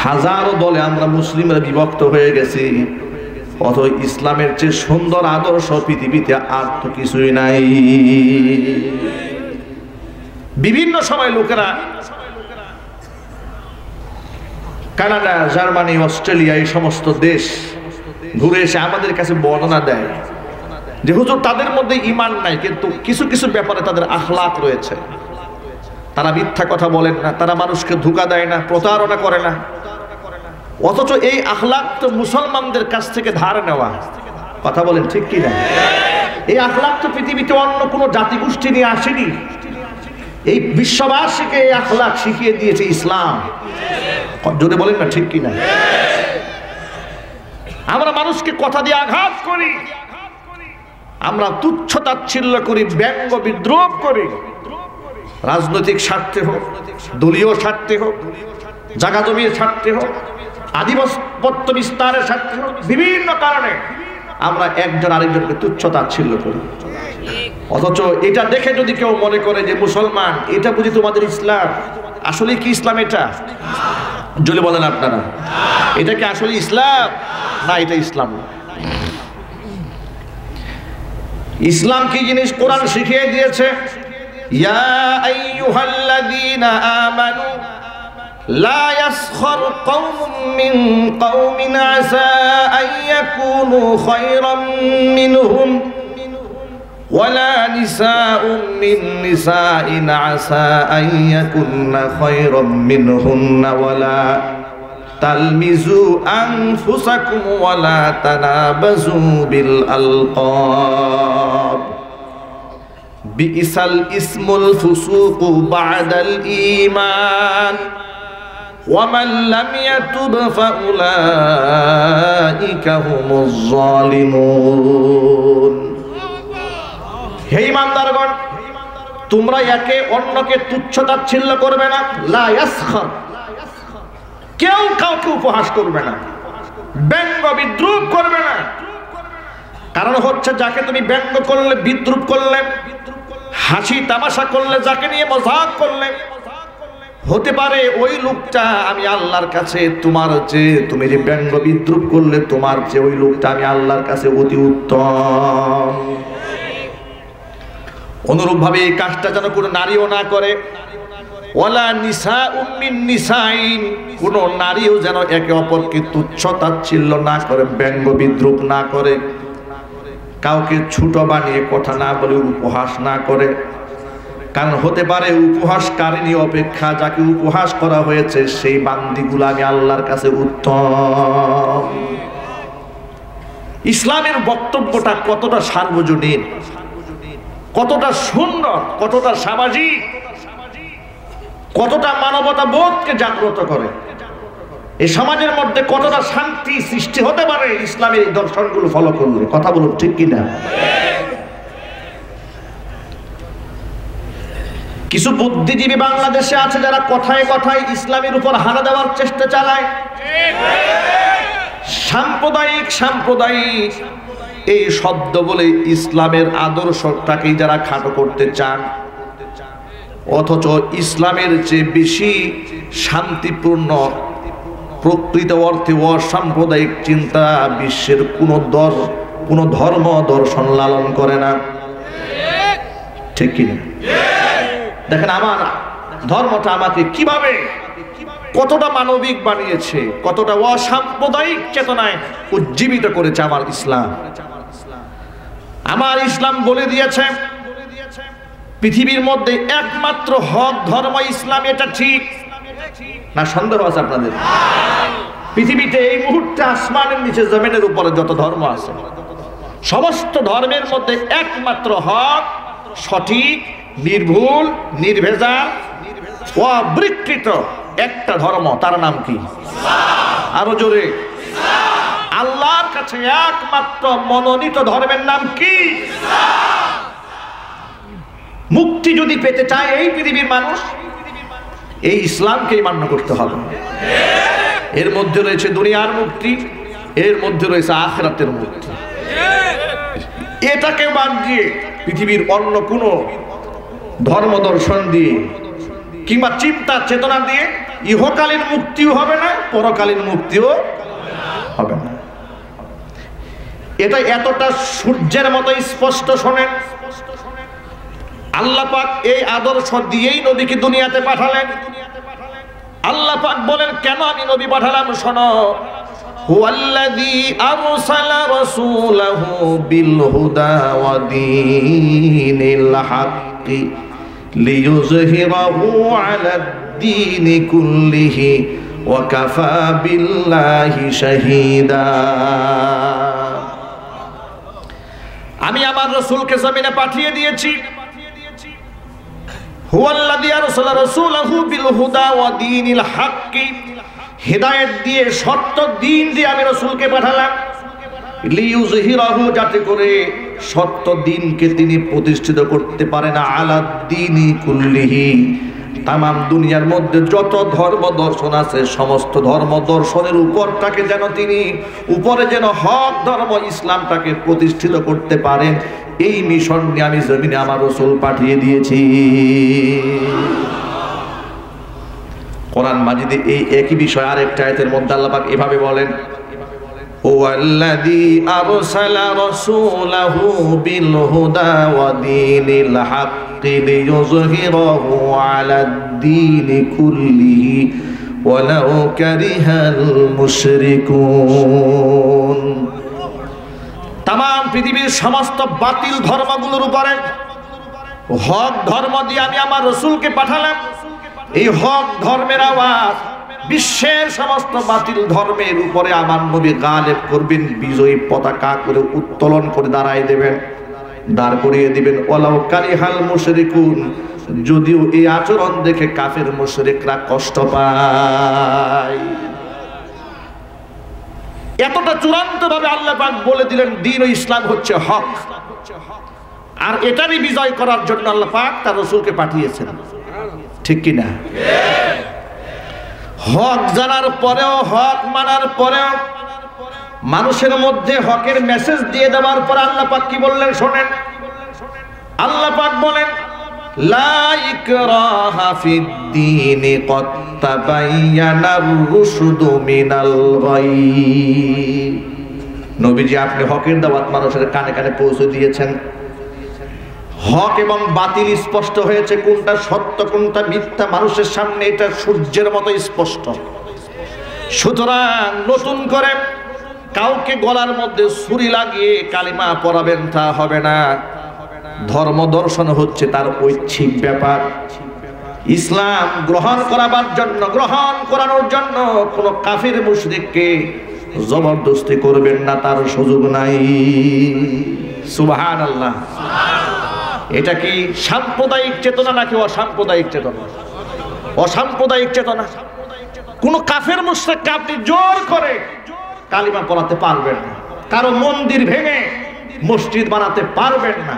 হাজারো দলে আমরা মুসলিমরা বিভক্ত হয়ে গেছি, অথচ ইসলামের চেয়ে সুন্দর আদর্শ পৃথিবীতে আর তো কিছুই নাই। বিভিন্ন সময় লোকেরা কানাডা, জার্মানি, অস্ট্রেলিয়া এই সমস্ত দেশ ঘুরে এসে আমাদের কাছে বর্ণনা দেয় যে হুজুর তাদের মধ্যে ঈমান নাই, কিন্তু কিছু কিছু ব্যাপারে তাদের আখলাক রয়েছে। তারা মিথ্যা কথা বলেন না, তারা মানুষকে ধোঁকা দেয় না, প্রতারণা করে না। অথচ এই আখলাক তো মুসলমানদের কাছ থেকে ধার নেওয়া। কথা বলেন ঠিক কি না? এই আখলাক তো পৃথিবীতে অন্য কোনো জাতিগোষ্ঠী নিয়ে আসেনি। এই বিশ্ববাসীকে এই আখলাক শিখিয়ে দিয়েছে ইসলাম। যদি বলেন না ঠিক কি না? আমরা মানুষকে কথা দিয়ে আঘাত করি, আমরা তুচ্ছ তাচ্ছিল্য করি, ব্যঙ্গ বিদ্রুপ করি, রাজনৈতিক স্বার্থে হোক, দলীয় স্বার্থে হোক, জায়গা জমির স্বার্থে হোক, আধিপত্য বিস্তারের স্বার্থে হোক, বিভিন্ন কারণে আমরা একজন আরেকজনকে তুচ্ছ তাচ্ছিল্য করি। অথচ এটা দেখে যদি কেউ মনে করে যে মুসলমান, এটা বুঝি তোমাদের ইসলাম, আসলে কি ইসলাম? এটা যদি বলেন আপনারা, এটা কি আসলে ইসলাম? না, এটা ইসলাম না। ইসলাম কি জিনিস কোরআন শিখিয়ে দিয়েছে। ইয়া আইয়ুহাল্লাযীনা আমানু লা ইয়াসখার কওমুম মিন কওমিন আসা আইয়াকুনু খায়রাম মিনহুম ওয়ালা নিসাউম মিন নিসাইন আসা আইয়াকুন্না খায়রাম মিনহুন্না ওয়ালা তালমিজু আনফুসাকুম ওয়ালা তানাবাজু বিল আলকাব বিইসাল ইসমুল ফুসুকু বাদাল ঈমান ওয়া মান লাম ইয়াতুব ফাউলাইকা হুমুজ জালিমুন। হে ঈমানদারগণ, তোমরা একে অন্যকে তুচ্ছ তাচ্ছিল্য করবে না। লা ইয়াসখার, কেউ কাউকে উপহাস করবে না, ব্যঙ্গ বিদ্রুপ করবে না। কারণ হচ্ছে যাকে তুমি ব্যঙ্গ করলে, বিদ্রুপ করলে, হাসি তামাশা করলে, যাকে নিয়ে মজাক করলে, হতে পারে ওই লোকটা আমি আল্লাহর কাছে তোমার চেয়ে, তুমি যে ব্যঙ্গ বিদ্রুপ করলে তোমার চেয়ে ওই লোকটা আমি আল্লাহর কাছে অতি উত্তম। অনুরূপ ভাবে এই কাজটা যেন কোনো নারীও না করে। ওয়ালা নিসাউম মিন নিসাইন, কোন নারীও যেন একে অপরকে তুচ্ছ তাচ্ছিল্য না করে, ব্যঙ্গ বিদ্রুপ না করে, কাউকে ছোট বানিয়ে কথা না বলে, উপহাস না করে। কারণ হতে পারে উপহাসকারিণী অপেক্ষা যাকে উপহাস করা হয়েছে সেই বান্দিগুলো আমি আল্লাহর কাছে উত্তম। ইসলামের বক্তব্যটা কতটা সার্বজনীন, কতটা সুন্দর, কতটা সামাজিক, কতটা মানবতা বোধকে জাগ্রত করে। এই সমাজের মধ্যে কতটা শান্তি সৃষ্টি হতে পারে ইসলামের এই দর্শনগুলো ফলো করলে। কথা বলুন ঠিক কিনা? কিছু বুদ্ধিজীবী বাংলাদেশে আছে যারা কথায় কথায় ইসলামের উপর হানা দেওয়ার চেষ্টা চালায়। সাম্প্রদায়িক সাম্প্রদায়িক এই শব্দ বলে ইসলামের আদর্শটাকেই যারা খাটো করতে চান, অথচ ইসলামের চেয়ে বেশি শান্তিপূর্ণ প্রকৃত অর্থে অসাম্প্রদায়িক চিন্তা বিশ্বের কোন ধর্ম দর্শন লালন করে না। ঠিক কিনা? দেখেন আমার ধর্মটা আমাকে কিভাবে, কতটা মানবিক বানিয়েছে, কতটা অসাম্প্রদায়িক চেতনায় উজ্জীবিত করেছে আমার ইসলাম। আমার ইসলাম বলে দিয়েছে পৃথিবীর মধ্যে একমাত্র হক ধর্ম ইসলাম। এটা ঠিক না? সন্দেহ আছে আপনাদের? পৃথিবীতে এই মুহূর্তে আসমানের নিচে জমিনের উপরে যত ধর্ম আছে, সমস্ত ধর্মের মধ্যে একমাত্র হক, সঠিক, নির্ভুল, নির্ভেজাল, অবিকৃত একটা ধর্ম, তার নাম কি? আরো জোরে। আল্লাহর কাছে একমাত্র মনোনীত ধর্মের নাম কি? মুক্তি যদি পেতে চায় এই পৃথিবীর মানুষ, এই ইসলামকেই মান্য করতে হবে। এর মধ্যে রয়েছে দুনিয়ার মুক্তি, এর মধ্যে রয়েছে আখিরাতের মুক্তি। এটাকে বাদ দিয়ে পৃথিবীর অন্য কোনো ধর্ম দর্শন দিয়ে কিংবা চিন্তা চেতনা দিয়ে ইহকালীন মুক্তিও হবে না, পরকালীন মুক্তিও হবে না। এটা এতটা সূর্যের মতো স্পষ্ট শোনেন। আল্লাহ পাক এই আদর্শ দিয়েই নবীকে দুনিয়াতে পাঠালেন। আল্লাহ পাক বলেন, কেন আমি নবী পাঠালাম? শোনো, হুয়াল্লাযী আরসালা রাসূলাহু বিল হুদা ওয়া দীনিল হাক্কি লিইয়ুযহিরাহু আলাদ দীনি কুল্লিহি ওয়া কাফা বিল্লাহি শাহীদা। আমি আমার রাসূলকে জমিনে পাঠিয়ে দিয়েছি। হুয়াল্লাযী আরসালা রাসূলাহু বিল হুদা ওয়া দীনিল হাক্কি, হিদায়াত দিয়ে, সত্য দিন দিয়ে আমি রাসূলকে পাঠালাম। লিইয়ুযহিরাহু, যাতে করে সত্য দিনকে তিনি প্রতিষ্ঠিত করতে পারেন, আলাদ দীনি কুল্লিহি, তামাম দুনিয়ার মধ্যে যত ধর্ম দর্শন আছে সমস্ত ধর্ম দর্শনের উপরটাকে যেন তিনি, উপরে যেন হক ধর্ম ইসলামটাকে প্রতিষ্ঠিত করতে পারেন, এই মিশন নিয়ে আমি জমিনে আমার রাসূল পাঠিয়ে দিয়েছি। কোরআন মাজিদে এই একই বিষয় আরেকটা আয়াতের মধ্যে আল্লাহ পাক এভাবে বলেন, ওয়াল্লাযী আরসালা রাসূলাহু বিল হুদা ওয়া দীনিল হাক্কি লিইয়ুযহিরাহু আলাদ দীনি কুল্লিহি ওয়ালাউ কারিহাল মুশরিকুন। তামাম পৃথিবীর সমস্ত বাতিল ধর্মগুলোর উপরে হক ধর্ম দিয়ে আমি আমার রাসূলকে পাঠালাম। এই হক ধর্মের আওয়াজ বিশ্বের সমস্ত বাতিল ধর্মের উপরে আমার নবী গালেব করবেন, বিজয়ী পতাকা করে উত্তোলন করে দাঁড়ায় দেবেন, দাঁড় করিয়ে দিবেন। ওয়ালাউ কারিহাল মুশরিকুন, যদিও এই আচরণ দেখে কাফের মুশরিকরা কষ্ট পায়। এতটা চূড়ান্ত ভাবে আল্লাহ পাক বলে দিলেন দ্বীন ও ইসলাম হচ্ছে হক, আর এটারই বিজয় করার জন্য আল্লাহ পাক তার রাসূলকে পাঠিয়েছেন। ঠিক কি না? হক জানার পরেও, হক মানার পরেও, মানুষের মধ্যে হকের মেসেজ দিয়ে দেওয়ার পর আল্লাহ পাক কি বললেন শোনেন। আল্লাহ পাক বলেন, লা ইকরাহা ফিদ-দীনি ক্বাদ তাবায়্যানার রুশদু মিনাল গাই। নবীজি, আপনি হকের দাওয়াত মানুষের কানে কানে পৌঁছে দিয়েছেন। হক এবং বাতিল স্পষ্ট হয়েছে, কোনটা সত্য কোনটা মিথ্যা মানুষের সামনে এটা সূর্যের মতো স্পষ্ট। সুতরাং নতুন করে কাউকে গলার মধ্যে ছুরি লাগিয়ে কালিমা পড়াবেন তা হবে না। ধর্ম দর্শন হচ্ছে তার ঐচ্ছিক ব্যাপার। ইসলাম গ্রহণ করানোর জন্য কোন কাফির মুশরিককে জবরদস্তি করবেন না, তার সুযোগ নাই। সুবহানাল্লাহ। এটা কি সাম্প্রদায়িক চেতনা নাকি অসাম্প্রদায়িক চেতনা? অসাম্প্রদায়িক চেতনা। কোন কাফের মুশরিককে আপনি জোর করে কালিমা পড়াতে পারবেন না, কারো মন্দির ভেঙে মসজিদ বানাতে পারবেন না,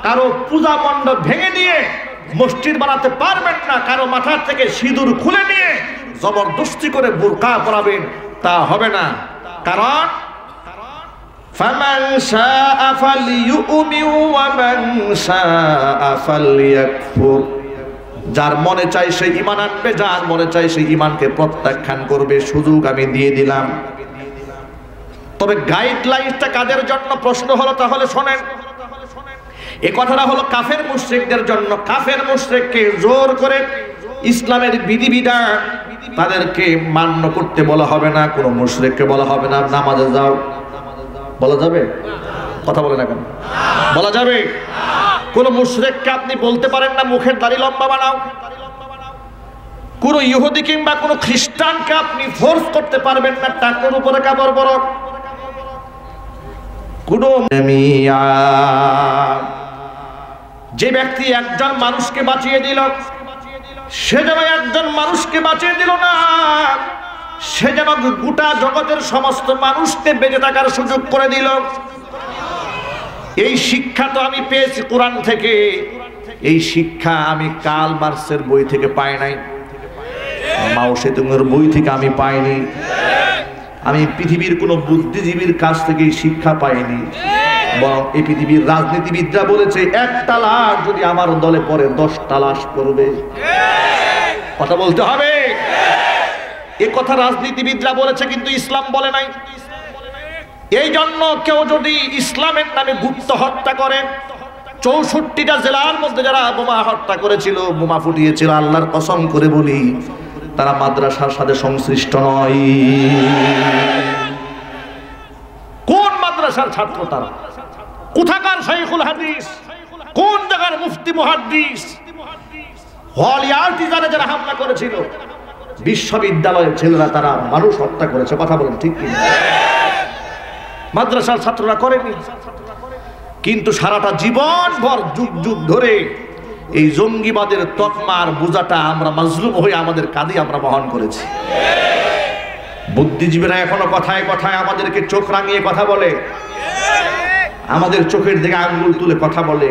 কারো পূজা মণ্ডপ ভেঙে দিয়ে মসজিদ বানাতে পারবেন না, কারো মাথার থেকে সিঁদুর খুলে নিয়ে জবরদস্তি করে বুরকা পরাবেন তা হবে না। কারণ ফামান শাআ ফালিয়ুমিন ওয়া মান শাআ ফালিয়াকফুর, যার মনে চাই সে ঈমান আনবে, যার মনে চাই সে ঈমানকে প্রত্যাখ্যান করবে, সুযোগ আমি দিয়ে দিলাম। তবে গাইডলাইনটা কাদের জন্য? প্রশ্ন হলো, তাহলে শোনেন, এই কথাটা হলো কাফের মুশরিকদের জন্য। কাফের মুশরিককে জোর করে ইসলামের বিধিবিধান তাদেরকে মান্য করতে বলা হবে না। কোনো মুশরিককে বলা হবে না নামাজে যাও, বলা যাবে? কথা বলে না কেন? বলা যাবে? কোন মুশরিককে আপনি বলতে পারেন না মুখের দাড়ি লম্বা বানাও। কোন ইহুদি কিংবা কোন খ্রিস্টানকে আপনি ফোর্স করতে পারবেন না টাকার উপরে কাপড় পরো। কোন যে ব্যক্তি একজন মানুষকে বাঁচিয়ে দিল, সে যেন একজন মানুষকে বাঁচিয়ে দিল না, সে যেন গোটা জগতের সমস্ত মানুষকে বেঁচে থাকার সুযোগ করে দিল। এই শিক্ষা তো আমি পেয়েছি কোরআন থেকে, এই শিক্ষা আমি কার্ল মার্কসের বই থেকে পাই নাই, মাও সেতুংয়ের বই থেকে আমি পাইনি, আমি পৃথিবীর কোনো বুদ্ধিজীবীর কাছ থেকে শিক্ষা পাইনি, বরং এই পৃথিবীর রাজনীতিবিদরা বলেছে একটা লাশ যদি আমার দলে পড়ে 10টা লাশ পড়বে। কথা বলতে হবে, এ কথা রাজনীতিবিদরা বলেছে, কিন্তু ইসলাম বলে নাই। এই জন্য কেউ যদি ইসলামের নামে গুপ্ত হত্যা করে, 64টা জেলার মধ্যে যারা বোমা হত্যা করেছিল, বোমা ফুটিয়েছিল, আল্লাহর কসম করে বলি তারা মাদ্রাসার সাথে সংশ্লিষ্ট নয়। কোন মাদ্রাসার ছাত্র তারা? কোথাকার শাইখুল হাদিস? কোন জায়গার মুফতি মুহাদ্দিস? হলি আর্টিজানে যারা হামলা করেছিল, বিশ্ববিদ্যালয়ের ছেলেরা তারা মানুষ হত্যা করেছে। কথা বলেন ঠিক কি? মাদ্রাসার ছাত্ররা করেনি, কিন্তু সারাটা জীবন ভর যুগ যুগ ধরে এই জঙ্গিবাদের তকমার বোঝাটা আমরা মাজলুম হয়ে আমাদের কাঁধে আমরা বহন করেছি। বুদ্ধিজীবীরা এখনো কথায় কথায় আমাদেরকে চোখ রাঙিয়ে কথা বলে, আমাদের চোখের দিকে আঙ্গুল তুলে কথা বলে।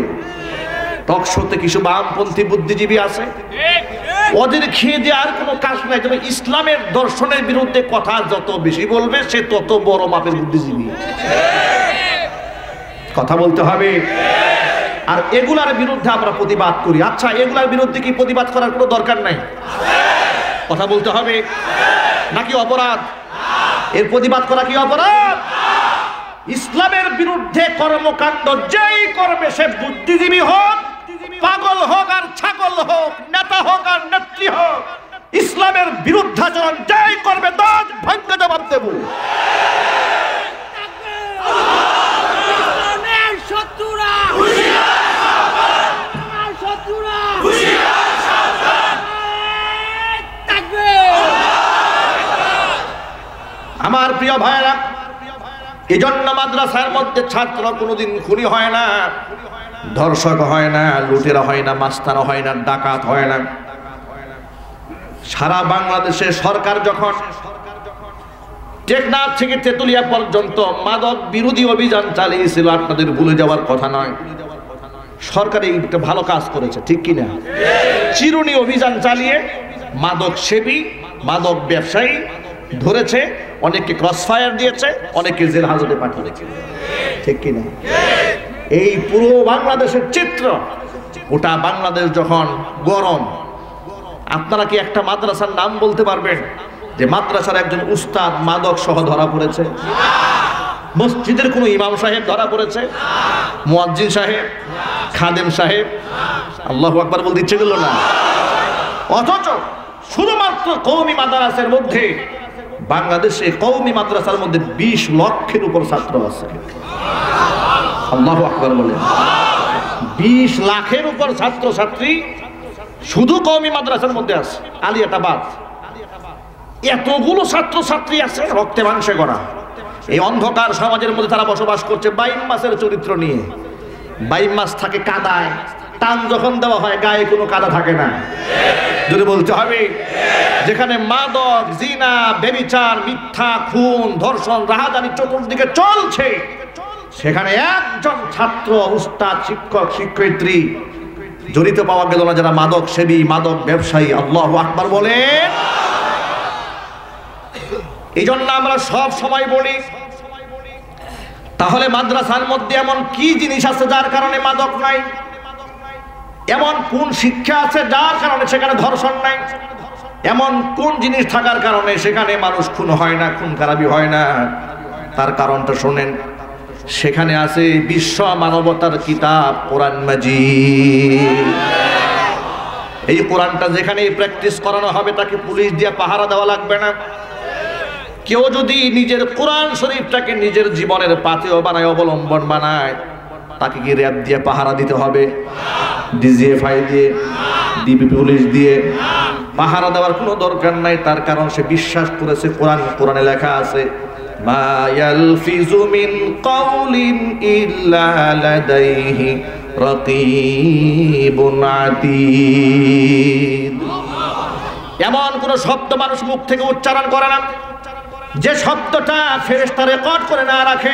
টকশোতে কিছু বামপন্থী বুদ্ধিজীবী আছে, ওদের খেয়ে দিয়ে আর কোনো কাজ নাই। তবে ইসলামের দর্শনের বিরুদ্ধে কথা যত বেশি বলবে সে তত বড় মাপের বুদ্ধিজীবী। কথা বলতে হবে। আর এগুলার বিরুদ্ধে আমরা প্রতিবাদ করি। আচ্ছা, এগুলার বিরুদ্ধে কি প্রতিবাদ করার কোনো দরকার নাই? কথা বলতে হবে, নাকি অপরাধ? এর প্রতিবাদ করা কি অপরাধ? ইসলামের বিরুদ্ধে কর্মকাণ্ড যেই করবে সে বুদ্ধিজীবী হোক, পাগল হোক আর ছাগল হোক, নেতা হোক আর নেত্রী হোক, ইসলামের বিরুদ্ধাচরণ যেই করবে তার ভাগ্য জবাব দেব। আমার প্রিয় ভাইরা, এজন্য মাদ্রাসার মধ্যে ছাত্র কোনোদিন খুনি হয় না, ধর্ষক হয় না, লুটেরা হয় না, মাস্তানা হয় না, ডাকাত হয় না। সারা বাংলাদেশে সরকার যখন টেকনাফ থেকে তেতুলিয়া পর্যন্ত মাদক বিরোধী অভিযান চালিয়েছিল, আপনাদের ভুলে যাওয়ার কথা নয়, সরকার একটা ভালো কাজ করেছে, ঠিক কিনা? চিরুনি অভিযান চালিয়ে মাদক সেবী, মাদক ব্যবসায়ী ধরেছে, অনেককে ক্রসফায়ার দিয়েছে, অনেকে জেল হাজতে পাঠিয়েছে, ঠিক কিনা? এই পুরো বাংলাদেশের চিত্র, ওটা বাংলাদেশ যখন গরম, আপনারা কি একটা মাদ্রাসার নাম বলতে পারবেন যে মাদ্রাসার একজন উস্তাদ মাদক সহ ধরা পড়েছে? মসজিদের কোনো ইমাম সাহেব ধরা পড়েছে? মুয়াজ্জিন সাহেব, খাদেম সাহেব? আল্লাহু আকবার বলতে ইচ্ছে করলো না। অথচ শুধুমাত্র কওমি মাদ্রাসার মধ্যে, বাংলাদেশে কওমি মাদ্রাসার মধ্যে 20 লক্ষের উপর ছাত্র আছে। আল্লাহু আকবার বলেন। 20 লাখের উপর ছাত্র ছাত্রী শুধু কওমি মাদ্রাসার মধ্যে আছে, আলিয়াটা বাদ। এতগুলো ছাত্র ছাত্রী আছে রক্তে মাংসে গড়া। এই অন্ধকার সমাজের মধ্যে তারা বসবাস করছে বাইম মাছের চরিত্র নিয়ে। বাইম মাছ থাকে কাদায়, টান যখন দেওয়া হয় গায়ে কোনো কাদা থাকে না। যদি বলতে হবে, যেখানে মাদক, জিনা, ব্যভিচার, মিথ্যা, খুন, ধর্ষণ, রাহাজানি চতুর্দিকে চলছে, সেখানে একজন ছাত্র, উস্তাদ, শিক্ষক, শিক্ষয়িত্রী জড়িত পাওয়া গেল না, যারা মাদক সেবী, মাদক ব্যবসায়ী। আল্লাহু আকবার বলেন। এই জন্য আমরা সব সময় বলি, তাহলে মাদ্রাসার মধ্যে এমন কি জিনিস আছে যার কারণে মাদক নাই? এমন কোন শিক্ষা আছে যার কারণে সেখানে ধর্ষণ নাই? এমন কোন জিনিস থাকার কারণে সেখানে মানুষ খুন হয় না, খুন খারাপি হয় না? তার কারণটা শোনেন, সেখানে আছে বিশ্ব মানবতার কিতাব কোরআন মাজিদ। এই কোরআনটা যেখানে প্র্যাকটিস করানো হবে তাকে পুলিশ দিয়ে পাহারা দেওয়া লাগবে না। কেউ যদি নিজের কোরআন শরীফটাকে নিজের জীবনের পাথেয় বানায়, অবলম্বন বানায়, তাকে কি র্যাব দিয়ে পাহারা দিতে হবে? ডিজিএফআই দিয়ে, ডিবি পুলিশ দিয়ে পাহারা দেওয়ার কোনো দরকার নাই। তার কারণ সে বিশ্বাস করেছে কোরআনে লেখা আছে, মা ইয়ালফিজু মিন কাউলিন ইল্লা লাদাইহি রাকীবুন আতীদ। এমন কোন শব্দ মানুষ মুখ থেকে উচ্চারণ করে না যে শব্দটা ফেরেশতা রেকর্ড করে না রাখে।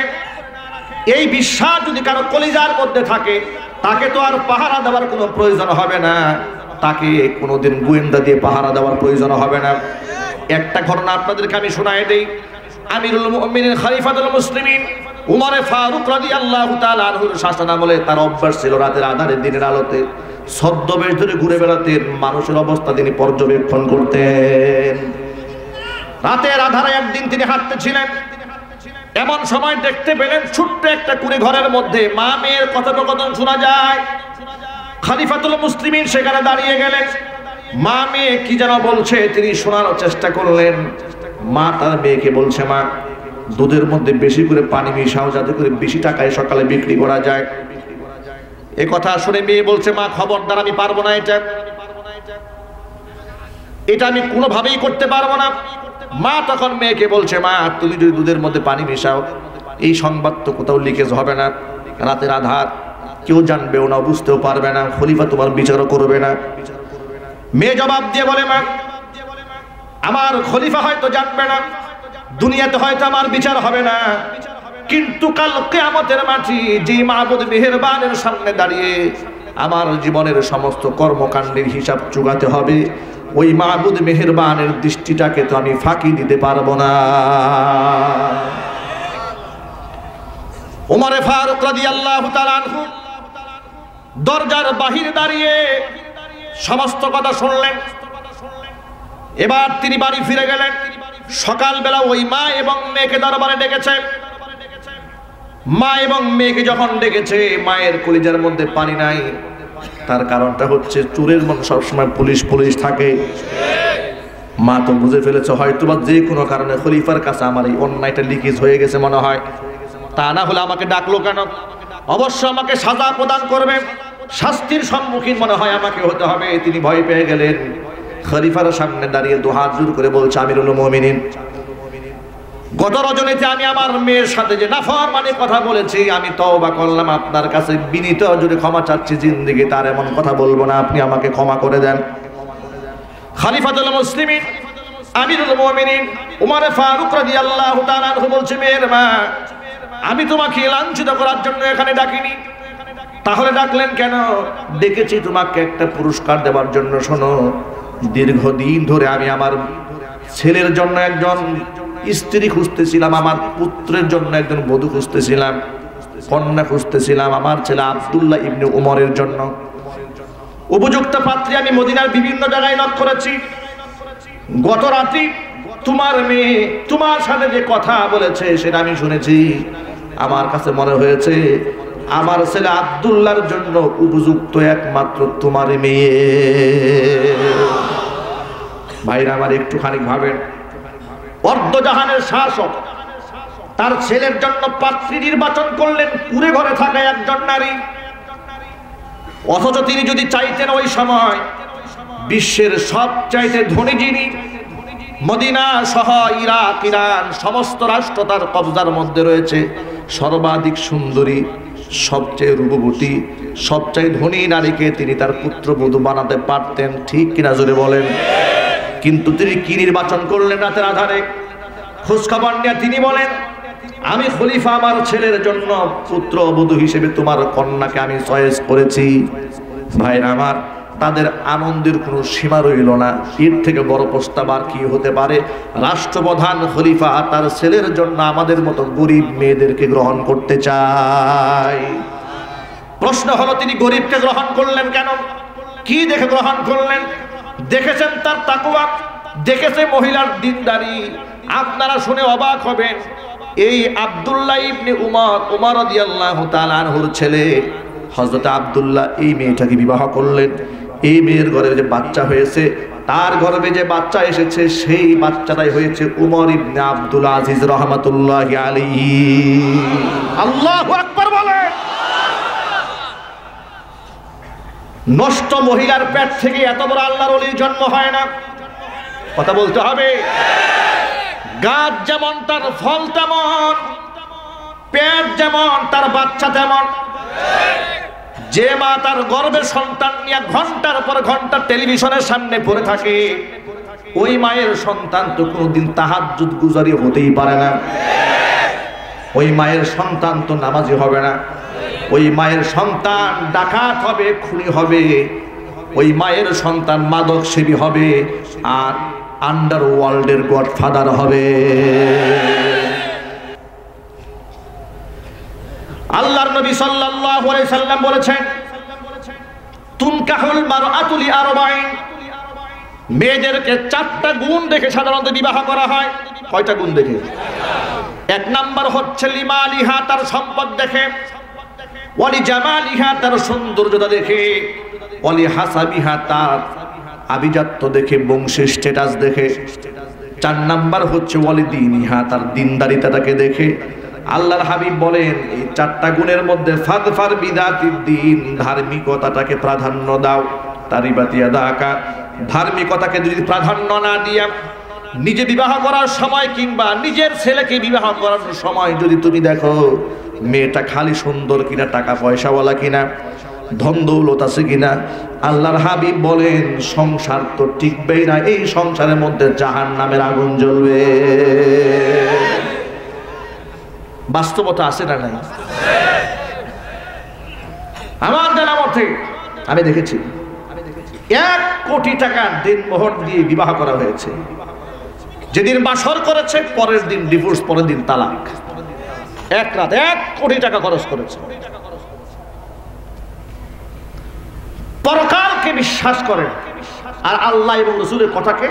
এই বিশ্বাস যদি কারো কলিজার মধ্যে থাকে, তাকে তো আর পাহারা দেওয়ার কোনো প্রয়োজন হবে না, তাকে কোনোদিন গোয়েন্দা দিয়ে পাহারা দেওয়ার প্রয়োজন হবে না। একটা ঘটনা আপনাদেরকে আমি শোনাই দেই। আমিরুল মুমিনিন খলিফাতুল মুসলিমিন উমর ফারুক রাদিয়াল্লাহু তাআলা আনহুর শাসনামলে তার অভ্যাস ছিল রাতের আধারে দিনের আলোতে ছদ্মবেশ ধরে ঘুরে বেড়াতেন, মানুষের অবস্থা তিনি পর্যবেক্ষণ করতেন। রাতের আধারে একদিন তিনি হাঁটতেছিলেন, এমন সময় দেখতে পেলেন ছোট্ট একটা কুড়ে ঘরের মধ্যে মা মেয়ের কথোপকথন শোনা যায়। খলিফাতুল মুসলিমিন সেখানে দাঁড়িয়ে গেলেন, মা মেয়ে কি যেন বলছে তিনি শোনার চেষ্টা করলেন। মা তার মেয়েকে বলছে, মা দুধের মধ্যে বেশি করে পানি মিশাও যাতে করে বেশি টাকায় সকালে বিক্রি করা যায়। এ কথা শুনে মেয়ে বলছে, মা খবরদার, আমি পারবো না, এটা আমি কোনোভাবেই করতে পারবো না। মা তখন মেয়েকে বলছে, মা তুমি যদি দুধের মধ্যে পানি মিশাও এই সংবাদ তো কোথাও লিকেজ হবে না, রাতের আধার কেউ জানবেও না, বুঝতেও পারবে না, খলিফা তোমার বিচারও করবে না। মেয়ে জবাব দিয়ে বলে, মা আমার খলিফা হয়তো জানবে না, দুনিয়াতে হয়তো আমার বিচার হবে না, কিন্তু কাল কিয়ামতের মাঠে যে মাবুদ মেহেরবানের সামনে দাঁড়িয়ে আমার জীবনের সমস্ত কর্মকাণ্ডের হিসাব চুকাতে হবে, ওই মাবুদ মেহেরবানের দৃষ্টিটাকে তো আমি ফাঁকি দিতে পারবো না। ওমর ফারুক রাদিয়াল্লাহু তাআলা আনহু দরজার বাহিরে দাঁড়িয়ে সমস্ত কথা শুনলেন। এবার তিনি বাড়ি ফিরে গেলেন। সকালবেলা ওই মা এবং মেয়েকে দরবারে ডেকেছে। মা এবং মেয়েকে যখন ডেকেছে, মায়ের কলিজার মধ্যে পানি নাই। তার কারণটা হচ্ছে চোরের মন সবসময় পুলিশ পুলিশ থাকে। মা তো বুঝে ফেলেছে হয়তো বা যে কোনো কারণে খলিফার কাছে আমার এই অন্যায়টা লিকেজ হয়ে গেছে মনে হয়, তা না হলে আমাকে ডাকলো কেন? অবশ্য আমাকে সাজা প্রদান করবে, শাস্তির সম্মুখীন মনে হয় আমাকে হতে হবে। তিনি ভয় পেয়ে গেলেন। খলিফার সামনে দাঁড়িয়ে দুহাত জোর করে বলছে, আমিরুল মুমিনিন, গত রজনীতে আমি আমার মেয়ের সাথে যে নাফরমানি কথা বলেছি, আমি তওবা করলাম, আপনার কাছে বিনীত জোরে ক্ষমা চাচ্ছি, জিন্দেগি তার এমন কথা বলবো না, আপনি আমাকে ক্ষমা করে দেন। খলিফাতুল মুসলিমিন আমিরুল মুমিনিন উমর ফারুক রাদিয়াল্লাহু তাআলা আনহু বলছে, মেয়ের মা, আমি তোমাকে লাঞ্ছিত করার জন্য এখানে ডাকিনি। তাহলে ডাকলেন কেন? ডেকেছি তোমাকে একটা পুরস্কার দেওয়ার জন্য। শোনো, দীর্ঘদিন ধরে আমি আমার ছেলের জন্য একজন স্ত্রী খুঁজতেছিলাম, আমার পুত্রের জন্য একজন বধূ খুঁজতেছিলাম, কন্যা খুঁজতেছিলাম আমার ছেলে আব্দুল্লাহ ইবনে উমরের জন্য। উপযুক্ত পাত্রী আমি মদিনার বিভিন্ন জায়গায় নক করেছি। গত রাতে তোমার মেয়ে তোমার সাথে যে কথা বলেছে সেটা আমি শুনেছি। আমার কাছে মনে হয়েছে আমার ছেলে আব্দুল্লাহর জন্য উপযুক্ত একমাত্র তোমার মেয়ে। ভাইরা আমার, একটুখানি ভাবেন, অর্ধজাহানের শাসক তার ছেলের জন্য পাত্রী নির্বাচন করলেন কুড়ে ঘরে থাকা একজন নারী। অথচ তিনি যদি চাইতেন ওই সময় বিশ্বের সবচাইতে ধনী যিনি, মদিনা সহ ইরাক, ইরান সমস্ত রাষ্ট্র তার কবজার মধ্যে রয়েছে, সর্বাধিক সুন্দরী, সবচেয়ে রূপবতী, সবচেয়ে ধনী নারীকে তিনি তার পুত্রবধূ বানাতে পারতেন। ঠিক কিনা জোরে বলেন? কিন্তু তিনি কি নির্বাচন করলেন রাতের আধারে? খোঁজখবর নিয়ে তিনি বলেন, আমি খলিফা, আমার ছেলের জন্য পুত্রবধূ হিসেবে তোমার কন্যাকে আমি চয়েস করেছি। ভাইরা আমার, তাদের আনন্দের কোনো সীমা রইল না। এর থেকে বড় প্রস্তাব আর কি হতে পারে? রাষ্ট্রপ্রধান খলিফা তার ছেলের জন্য আমাদের মতো গরিব মেয়েদেরকে গ্রহণ করতে চায়। প্রশ্ন হলো, তিনি গরিবকে গ্রহণ করলেন কেন? কি দেখে গ্রহণ করলেন? দেখেছেন তার তাকওয়া, দেখেছে মহিলার দিনদারি। আপনারা শুনে অবাক হবেন, এই আব্দুল্লাহ ইবনে উমর রাদিয়াল্লাহু তাআলা আনহুর ছেলে হযরত আব্দুল্লাহ এই মেয়েটাকে বিবাহ করলেন। এই মেয়ের গর্ভে যে বাচ্চা হয়েছে, তার গর্ভে যে বাচ্চা এসেছে, সেই বাচ্চাটাই হয়েছে উমর ইবনে আব্দুল আজিজ রাহমাতুল্লাহি আলাইহি। আল্লাহু আকবার বলেন। নষ্ট মহিলার পেট থেকে এত বড় আল্লাহর ওলির জন্ম হয় না। কথা বলতে হবে। গাছ যেমন তার ফল তেমন, পেট যেমন তার বাচ্চা তেমন। যে মা তার গর্ভের সন্তান নিয়ে ঘন্টার পর ঘন্টা টেলিভিশনের সামনে পড়ে থাকে, ওই মায়ের সন্তান তো কোনোদিন তাহাজ্জুদ গুজারি হতেই পারে না, ওই মায়ের সন্তান তো নামাজি হবে না, ওই মায়ের সন্তান ডাকাত হবে, খুনি হবে, ওই মায়ের সন্তান মাদক সেবী হবে, আর আন্ডারওয়ার্ল্ডের গডফাদার হবে। আল্লাহর নবী সাল্লাল্লাহু আলাইহি সাল্লাম বলেছেন, তুনকাহুল মারআতু লিআরবাইন, মেয়েদেরকে 4টা গুণ দেখে সাধারণত বিবাহ করা হয়। কয়টা গুণ দেখে? 1 নাম্বার হচ্ছে লিমালিহা, তার সম্পদ দেখে, ওয়ালি জামালিহা, তার সৌন্দর্যতা দেখে, ওয়ালি হাসাবিহা, তার আভিজাত্য দেখে, বংশের স্ট্যাটাস দেখে। 4 নাম্বার হচ্ছে ওয়ালি দীনিহা, তার দিনদারিতাটাকে দেখে। আল্লাহর হাবিব বলেন, এই 4টা গুণের মধ্যে ফাদফার বিদাতিদ দ্বীন, ধার্মিকতাটাকে প্রাধান্য দাও। তারিবাতিয়া দাকা, ধার্মিকতাকে যদি প্রাধান্য না দিয়া নিজে বিবাহ করার সময় কিংবা নিজের ছেলেকে বিবাহ করার সময় যদি তুমি দেখো মেয়েটা খালি সুন্দর কিনা, টাকা পয়সাওয়ালা কিনা, ধন দৌলত আছে কিনা, আল্লাহর হাবিব বলেন সংসার তো টিকবেই না, এই সংসারের মধ্যে জাহান্নামের আগুন জ্বলবে। বাস্তবতা আছে না নাই? আমার জানা মতে আমি দেখেছি 1 কোটি টাকা দিনমোহর দিয়ে বিবাহ করা হয়েছে। যেদিন বাসর করেছে পরের দিন ডিভোর্স, পরের দিন তালাক। 1 রাত 1 কোটি টাকা খরচ করেছে। পরকালকে বিশ্বাস করেন আর আল্লাহ এবং রাসূলের কথাকে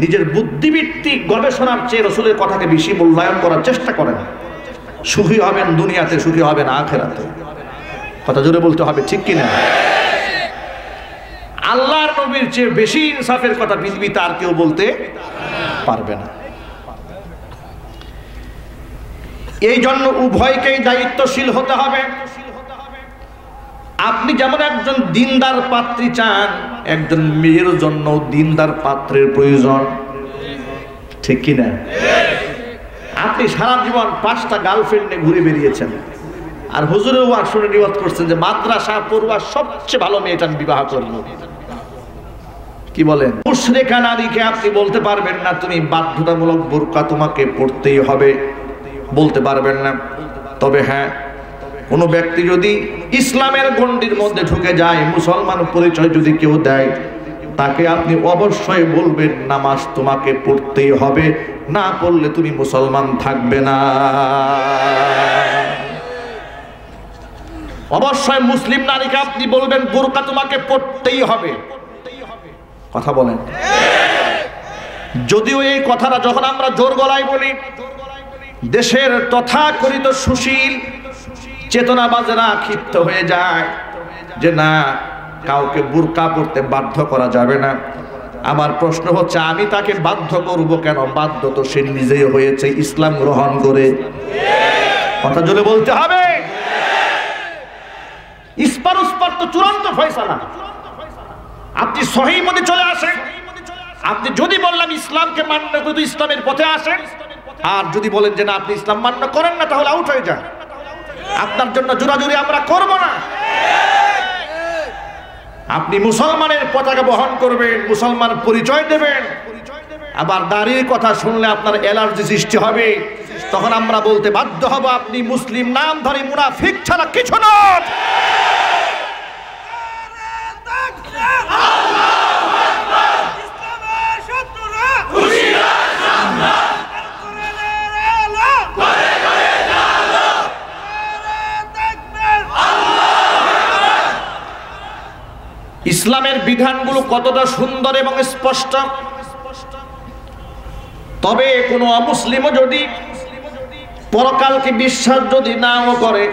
নিজের বুদ্ধিভিত্তিক গবেষণার চেয়ে রাসূলের কথাকে বেশি মূল্যায়ন করার চেষ্টা করেন। সুখী হবেন দুনিয়াতে, সুখী হবেন আখিরাতে। কথা জোরে বলতে হবে, ঠিক কিনা? আল্লাহর নবীর চেয়ে বেশি ইনসাফের কথা পৃথিবীতে আর কেউ বলতে পারবে না। এই জন্য উভয়কেই দায়িত্বশীল হতে হবে। আপনি যেমন একজন দিনদার পাত্রী চান, একজন মেয়ের জন্য দিনদার পাত্রের প্রয়োজন, ঠিক কিনা? আপনি সারা জীবন 5টা গার্লফ্রেন্ড নিয়ে ঘুরে বেরিয়েছেন, আর হুজুরের ওয়াজ শুনে নিয়ত করছেন যে মাদ্রাসা পড়ুয়া সবচেয়ে ভালো মেয়েটা বিবাহ করবো। কি বলেন? মুশরিকা নারীকে আপনি বলতে পারবেন না তুমি বাধ্যতামূলক বোরকা তোমাকে পড়তেই হবে, বলতে পারবেন না। তবে হ্যাঁ, কোনো ব্যক্তি যদি ইসলামের গণ্ডির মধ্যে ঢুকে যায়, মুসলমান পরিচয় যদি কেউ দেয়, তাকে আপনি অবশ্যই বলবেন নামাজ তোমাকে পড়তেই হবে, না পড়লে তুমি মুসলমান থাকবে না। অবশ্যই মুসলিম নারীকে আপনি বলবেন বোরকা তোমাকে পড়তেই হবে। কথা বলেন। যদিও এই কথাটা যখন আমরা জোর গলায় বলি, দেশের তথাকথিত সুশীল চেতনাবাজরা ক্ষিপ্ত হয়ে যায় যে না, কাউকে বোরকা পড়তে বাধ্য করা যাবে না। আমার প্রশ্ন হচ্ছে, আমি তাকে বাধ্য করব কেন? বাধ্য তো সে নিজেই হয়েছে ইসলাম গ্রহণ করে। কথা জোরে বলতে হবে। ইসপার উসপার তো চূড়ান্ত ফয়সালা। আপনি সহিহ মতে চলে আসেন, আপনি যদি বললাম ইসলামকে মান্য করে ইসলামের পথে আসেন, আর যদি বলেন যে না আপনি ইসলাম মান্য করেন না, তাহলে আউট হয়ে যান। আপনার জন্য জোরাজুরি আমরা করব না। আপনি মুসলমানের পতাকা বহন করবেন, মুসলমান পরিচয় দেবেন, আবার দাড়ির কথা শুনলে আপনার অ্যালার্জি সৃষ্টি হবে, তখন আমরা বলতে বাধ্য হব আপনি মুসলিম নামধারী মুনাফিক ছাড়া কিছু নয়। ইসলামের বিধানগুলো কতটা সুন্দর এবং স্পষ্ট। তবে কোন অমুসলিমও যদি পরকালকে বিশ্বাস যদি নাও করে,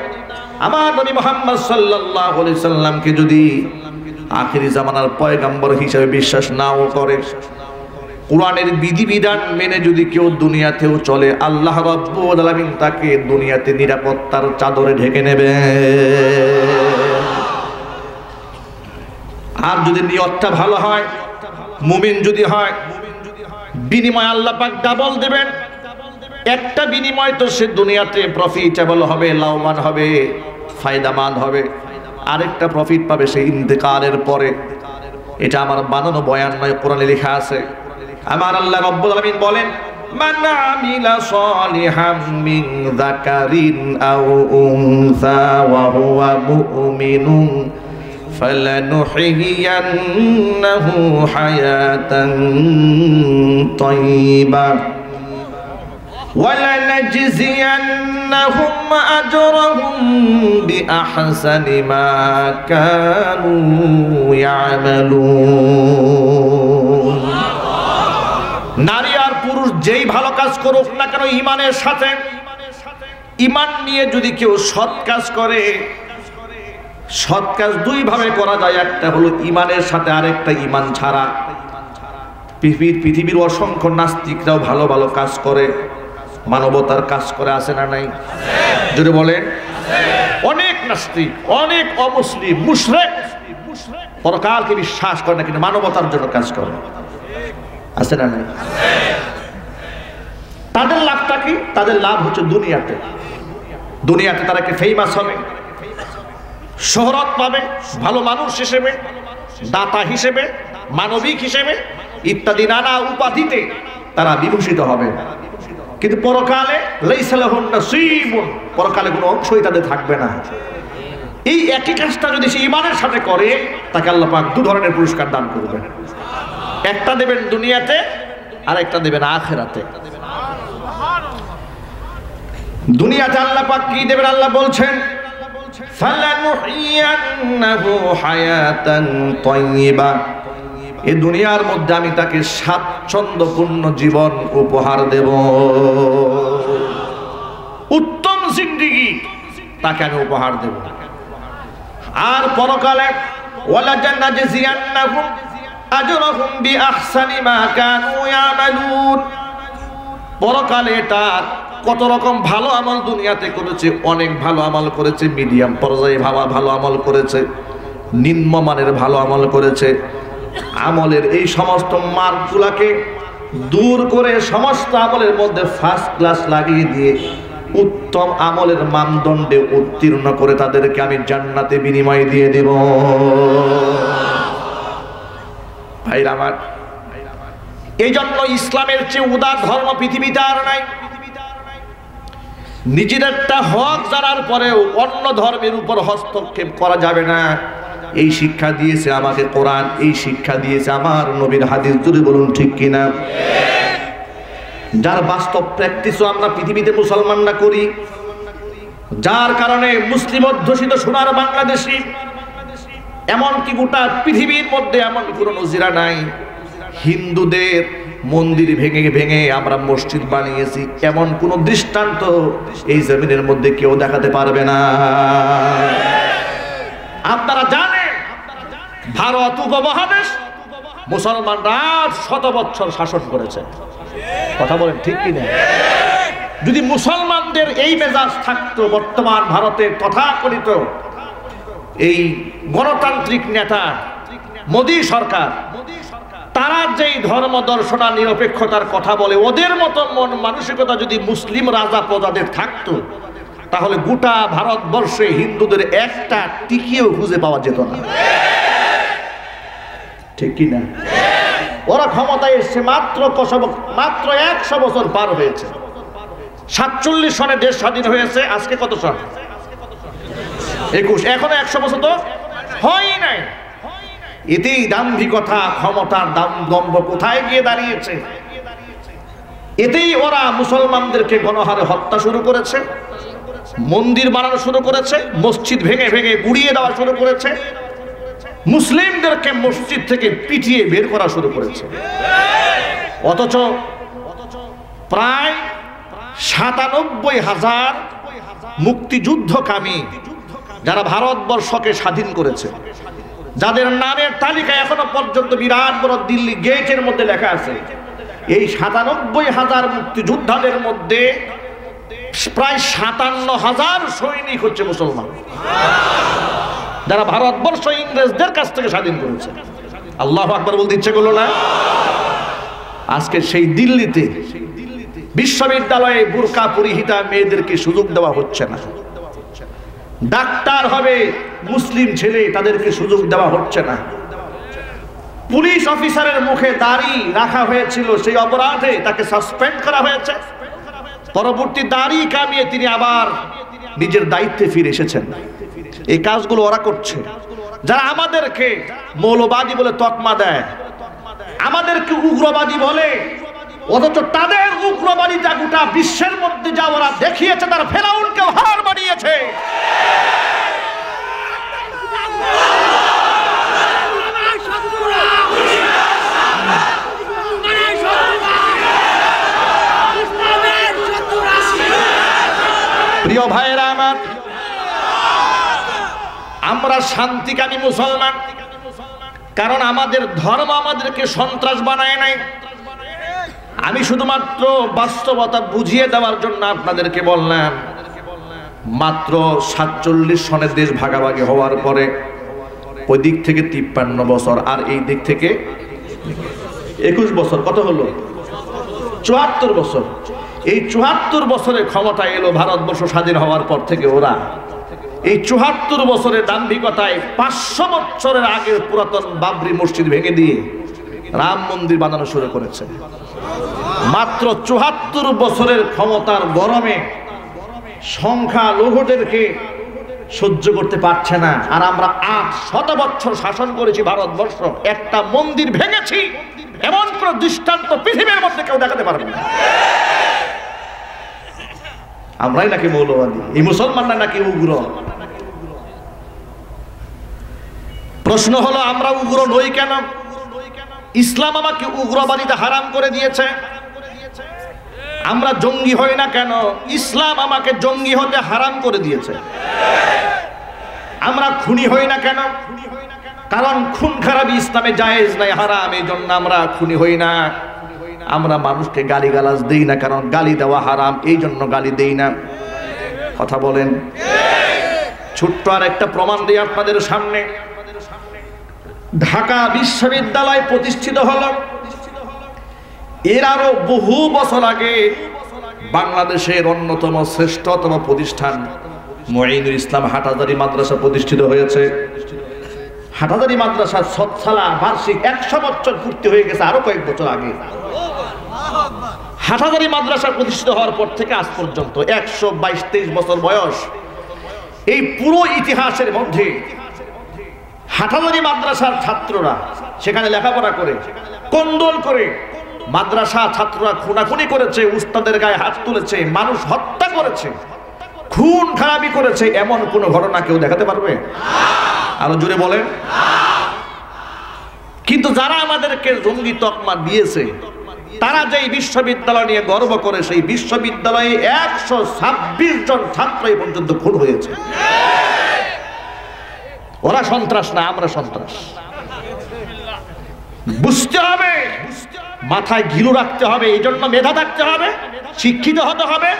আমার নবী মুহাম্মদ সাল্লাল্লাহু আলাইহি সাল্লামকে যদি আখিরি জামানার পয়গম্বর হিসেবে বিশ্বাস নাও করে, কোরআনের বিধিবিধান মেনে যদি কেউ দুনিয়াতেও চলে, আল্লাহ রাব্বুল আলামিন তাকে দুনিয়াতে নিরাপত্তার চাদরে ঢেকে নেবে। আর যদি নিয়তটা ভালো হয়, মুমিন যদি হয়, বিনিময় আল্লাহ পাক ডাবল দেবেন। একটা বিনিময় তো সে দুনিয়াতে প্রফিটেবল হবে, লাভবান হবে, ফায়দামান হবে। আরেকটা প্রফিট পাবে সেই ইন্তেকালের পরে। এটা আমার বানানো বয়ান নয়, কোরআনে লেখা আছে। আমার আল্লাহ রাব্বুল আলামিন বলেন, মান আমিলা সালিহাম মিন যাকারিন আও উনসা ওয়া হুয়া মুমিনুন ফালানুহইয়ান্নাহু হায়াতান তাইয়্যিবা وَلَنَجْزِيَنَّهُمْ أَجْرَهُمْ بِأَحْسَنِ مَا كَانُوا يَعْمَلُونَ। নারী আর পুরুষ যেই ভালো কাজ করুক না কেন ঈমানের সাথে, ঈমান নিয়ে যদি কেউ সৎ কাজ করে, সৎ কাজ দুই ভাবে করা যায়, একটা হলো ঈমানের সাথে, আরেকটা ঈমান ছাড়া। পৃথিবীর অসংখ্য নাস্তিকরাও ভালো ভালো কাজ করে, মানবতার কাজ করে, আছে না নাই? যদি বলেন, অনেক নাস্তিক, অনেক অমুসলিম, মুশরিক পরকালকে বিশ্বাস করে না, কিন্তু মানবতার জন্য কাজ করে, আছে না নাই? তাদের লাভটা কি? তাদের লাভ হচ্ছে দুনিয়াতে। দুনিয়াতে তারা কি ফেমাস হবে, শোহরত পাবে, ভালো মানুষ হিসেবে, দাতা হিসেবে, মানবিক হিসেবে ইত্যাদি নানা উপাধিতে তারা বিভূষিত হবে। কিন্তু পরকালে লাইসা লাহুন নাসীবুন, পরকালে কোনো অংশই তাদের থাকবে না। এই একই কাজটা যদি সে ঈমানের সাথে করে, তাকে আল্লাহ পাক দু ধরনের পুরস্কার দান করবেন। একটা দেবেন দুনিয়াতে, আর একটা দেবেন আখিরাতে। দুনিয়াতে আল্লাহ পাক কি দেবেন? আল্লাহ বলছেন, ফালানুহইয়ান্নাহু হায়াতান তাইয়্যিবা, এই দুনিয়ার মধ্যে আমি তাকে স্বাচ্ছন্দ্যপূর্ণ জীবন উপহার দেব, উত্তম জিন্দেগি তাকে আমি উপহার দেব। আর পরকালে ওয়ালাজান্নাজিয়ান্নাহুম আজরাহুম বিআহসানি মা কানু ইয়ামালুন, পরকালে এটা কত রকম ভালো আমল দুনিয়াতে করেছে, অনেক ভালো আমল করেছে, মিডিয়াম পর্যায়ে ভালো আমল করেছে, নিম্নমানের ভালো আমল করেছে। আমলের এই সমস্ত মার্কগুলাকে দূর করে সমস্ত আমলের মধ্যে ফার্স্ট ক্লাস লাগিয়ে দিয়ে উত্তম আমলের মানদণ্ডে উত্তীর্ণ করে তাদেরকে আমি জান্নাতে বিনিময় দিয়ে দেব। ভাইরা আমার, এই জন্য ইসলামের চেয়ে উদার ধর্ম পৃথিবীতে আর নাই। নিজেদেরটা হক জানার পরেও অন্য ধর্মের উপর হস্তক্ষেপ করা যাবে না, এই শিক্ষা দিয়েছে আমাকে কোরআন, এই শিক্ষা দিয়েছে আমার নবীর হাদিস। যদি বলুন ঠিক কিনা? যার বাস্তব প্র্যাকটিসও আমরা পৃথিবীতে মুসলমানরা করি, যার কারণে মুসলিম অধ্যুষিত সোনার বাংলাদেশী, এমনকি গোটা পৃথিবীর মধ্যে এমন কোনো নজিরা নাই হিন্দুদের মন্দির ভেঙে ভেঙে আমরা মসজিদ বানিয়েছি, এমন কোন দৃষ্টান্ত এই জমিনের মধ্যে কেউ দেখাতে পারবে না। আপনারা জানেন ভারত উপমহাদেশ মুসলমানরা 100 বছর শাসন করেছে, কথা বলেন ঠিক কিনা? যদি মুসলমানদের এই মেজাজ থাকতো, বর্তমান ভারতের তথাকথিত এই গণতান্ত্রিক নেতা মোদী সরকার, তারা যেই ধর্ম দর্শন নিরপেক্ষতার কথা বলে, ওদের মতো মন মানসিকতা যদি মুসলিম রাজা প্রজাদের থাকতো, তাহলে গোটা ভারতবর্ষে হিন্দুদের একটা টিকিও খুঁজে পাওয়া যেত না, ঠিক কিনা? ওরা ক্ষমতায় এসছে মাত্র 100 বছর পার হয়েছে। 47 সনে দেশ স্বাধীন হয়েছে, আজকে কত সন? 21। এখনো 100 বছর তো হয় নাই। এতেই দাম্ভিকতা, ক্ষমতার দম্ভ কোথায় গিয়ে দাঁড়িয়েছে। এতেই ওরা মুসলমানদেরকে গণহারে হত্যা শুরু করেছে, মন্দির বানানো শুরু করেছে, মসজিদ ভেঙে ভেঙে গুড়িয়ে দেওয়া শুরু করেছে, মুসলিমদেরকে মসজিদ থেকে পিটিয়ে বের করা শুরু করেছে। অথচ প্রায় 97,000 মুক্তিযুদ্ধকামী যারা ভারতবর্ষকে স্বাধীন করেছে, যাদের নামের তালিকা এখনো পর্যন্ত বিরাট বড় দিল্লি গেটের মধ্যে লেখা আছে, এই 97,000 মুক্তিযোদ্ধাদের মধ্যে প্রায় 57,000 সৈনিক হচ্ছে মুসলমান, যারা ভারতবর্ষ ইংরেজদের কাছ থেকে স্বাধীন করেছে। আল্লাহু আকবার বলতে ইচ্ছে করলো না? আজকে সেই দিল্লিতে বিশ্ববিদ্যালয়ে বুরকা পরিহিতা মেয়েদেরকে সুযোগ দেওয়া হচ্ছে না, ডাক্তার হবে মুসলিম ছেলে, তাদেরকে সুযোগ দেওয়া হচ্ছে না, পুলিশ অফিসারের মুখে দাড়ি রাখা হয়েছিল, সেই অপরাধে তাকে সাসপেন্ড করা হয়েছে। পরবর্তী দাড়ি কামিয়ে তিনি আবার নিজের দায়িত্বে ফিরে এসেছেন। এই কাজগুলো ওরা করছে, যারা আমাদেরকে মৌলবাদী বলে তকমা দেয়, আমাদেরকে উগ্রবাদী বলে, অথচ তাদের উগ্রবাদীটা গোটা বিশ্বের মধ্যে যা ওরা দেখিয়েছে, তার ফেরাউনকেও হার বানিয়েছে। প্রিয় ভাইয়েরা আমার, আমরা শান্তিকামী মুসলমান, কারণ আমাদের ধর্ম আমাদেরকে সন্ত্রাস বানায় নাই। আমি শুধুমাত্র বাস্তবতা বুঝিয়ে দেওয়ার জন্য আপনাদেরকে বললাম, মাত্র 47 সনের দেশ ভাগাভাগি হওয়ার পরে ওই দিক থেকে 53 বছর, আর এই দিক থেকে 21 বছর, কত হলো? 74 বছর। এই 74 বছরের ক্ষমতা এলো ভারতবর্ষ স্বাধীন হওয়ার পর থেকে। ওরা এই 74 বছরের দাম্ভিকতায় 500 বছরের আগের পুরাতন বাবরি মসজিদ ভেঙে দিয়ে রাম মন্দির বানানো শুরু করেছে। মাত্র 74 বছরের ক্ষমতার গরমে সংখ্যালঘুদেরকে সহ্য করতে পারছে না। আর আমরা 800 বছর শাসন করেছি ভারতবর্ষ, একটা মন্দির ভেঙেছি এমন কোন দৃষ্টান্ত পৃথিবীর মধ্যে কেউ দেখাতে পারবে না। আমরাই নাকি মৌলবাদী, এই মুসলমানরা নাকি উগ্র? প্রশ্ন হলো, আমরা উগ্র নই কেন? ইসলাম আমাকে উগ্রবাদিতা হারাম করে দিয়েছে। আমরা জঙ্গি হই না কেন? ইসলাম আমাকে জঙ্গি হতে হারাম করে দিয়েছে। আমরা খুনি হই না কেন? কারণ খুন খারাপি ইসলামে জায়েজ নাই, হারাম, এই জন্য আমরা খুনি হই না। আমরা মানুষকে গালিগালাজ দেই না, কারণ গালি দেওয়া হারাম, এই জন্য গালি দেই না। কথা বলেন। ছোট্ট আর একটা প্রমাণ দিই আপনাদের সামনে। ঢাকা বিশ্ববিদ্যালয় প্রতিষ্ঠিত হলো, এর আরো বহু বছর আগে বাংলাদেশের অন্যতম শ্রেষ্ঠতম প্রতিষ্ঠান মুঈনুল ইসলাম হাটহাজারী মাদ্রাসা প্রতিষ্ঠিত হয়েছে। হাটহাজারী মাদ্রাসার সৎসালা বার্ষিক 100 বছর পূর্তি হয়ে গেছে আরো কয়েক বছর আগে। হাটহাজারী মাদ্রাসা প্রতিষ্ঠিত হওয়ার পর থেকে আজ পর্যন্ত 122-23 বছর বয়স। এই পুরো ইতিহাসের মধ্যে হাটহাজারী মাদ্রাসার ছাত্ররা সেখানে লেখাপড়া করে, কোন্দল করে, মাদ্রাসা ছাত্ররা খুনাখুনি করেছে, উস্তাদের গায়ে হাত তুলেছে, মানুষ হত্যা করেছে, খুন খারাপি করেছে, এমন কোন ঘটনা কেউ দেখাতে পারবে? আরো জোরে বলেন। কিন্তু যারা আমাদেরকে জঙ্গি তকমা দিয়েছে, তারা যেই বিশ্ববিদ্যালয় নিয়ে গর্ব করে, সেই বিশ্ববিদ্যালয়ে 126 জন ছাত্র এই পর্যন্ত খুন হয়েছে। ওরা সন্ত্রাস না, আমরা সন্ত্রাস। বুঝতে হবে, মাথায় ঘিলু রাখতে হবে, এই জন্য মেধা থাকতে হবে, শিক্ষিত হতে হবে,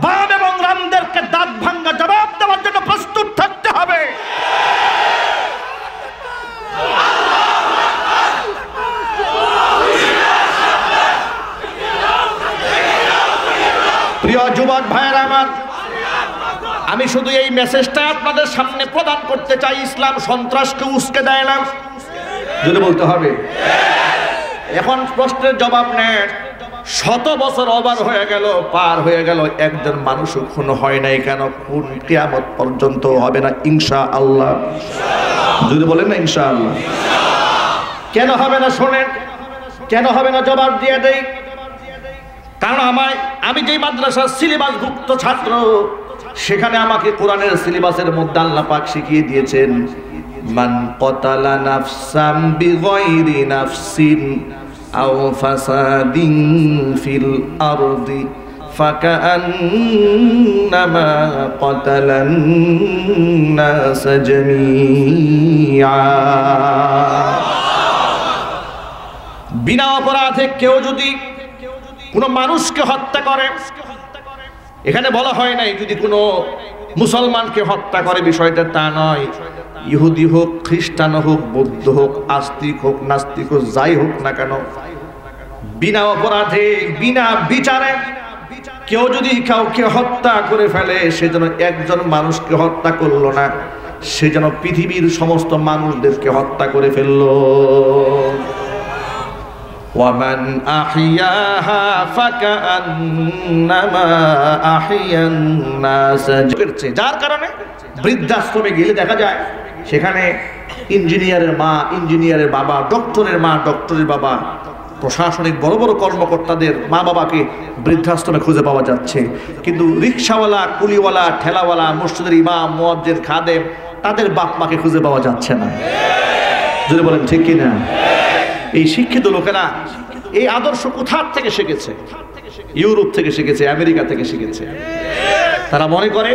বাম এবং রামদেরকে দাঁত ভাঙ্গা জবাব দেওয়ার জন্য প্রস্তুত থাকতে হবে। প্রিয় যুবক ভাইয়েরা আমার, আমি শুধু এই মেসেজটা আপনাদের সামনে প্রদান করতে চাই, ইসলাম সন্ত্রাসকে উস্কে দেয় না, যদি বলতে হবে। এখন প্রশ্নের জবাব নেন, 100 বছর ওভার হয়ে গেল, পার হয়ে গেল, একজন মানুষও খুন হয় নাই কেন? খুন কিয়ামত পর্যন্ত হবে না ইনশাআল্লাহ, যদি বলেন না ইনশাআল্লাহ। কেন হবে না শোনেন, কেন হবে না জবাব দিয়ে দেই। কারণ আমি যেই মাদ্রাসার সিলেবাসভুক্ত ছাত্র, সেখানে আমাকে কোরআনের সিলেবাসের মধ্যে আল্লাহ পাক শিখিয়ে দিয়েছেন, মান কতালা নাফসাম বিগাইরি নাফসিন আও ফাসাদিন ফিল আরদি ফাকান্নামা কতালান নাস জামিআ। বিনা অপরাধে কেউ যদি কোনো মানুষকে হত্যা করে, এখানে বলা হয় নাই যদি কোনো মুসলমানকে হত্যা করে, বিষয়টা তা নয়। ইহুদি হোক, খ্রিস্টান হোক, বৌদ্ধ হোক, আস্তিক হোক, নাস্তিক হোক, যাই হোক না কেন, বিনা অপরাধে, বিনা বিচারে কেউ যদি কাউকে হত্যা করে ফেলে, সে যেন একজন মানুষকে হত্যা করলো না, সে যেন পৃথিবীর সমস্ত মানুষদেরকে হত্যা করে ফেললো। ومن أحياها فكأنما أحيا الناس যার কারণে বৃদ্ধাশ্রমে গেলে দেখা যায় সেখানে ইঞ্জিনিয়ারের মা, ইঞ্জিনিয়ারের বাবা, ডক্টরের মা, ডক্টরের বাবা, প্রশাসনিক বড় বড় কর্মকর্তাদের মা বাবাকে বৃদ্ধাশ্রমে খুঁজে পাওয়া যাচ্ছে, কিন্তু রিক্সাওয়ালা, কুলিওয়ালা, ঠেলাওয়ালা, মসজিদের ইমাম, মুয়াজ্জিন, খাদেম তাদের বাপ মাকে খুঁজে পাওয়া যাচ্ছে না। যদি বলেন ঠিক কিনা? এই শিক্ষিত লোকেরা এই আদর্শ কোথা থেকে শিখেছে? ইউরোপ থেকে শিখেছে, আমেরিকা থেকে শিখেছে। তারা মনে করে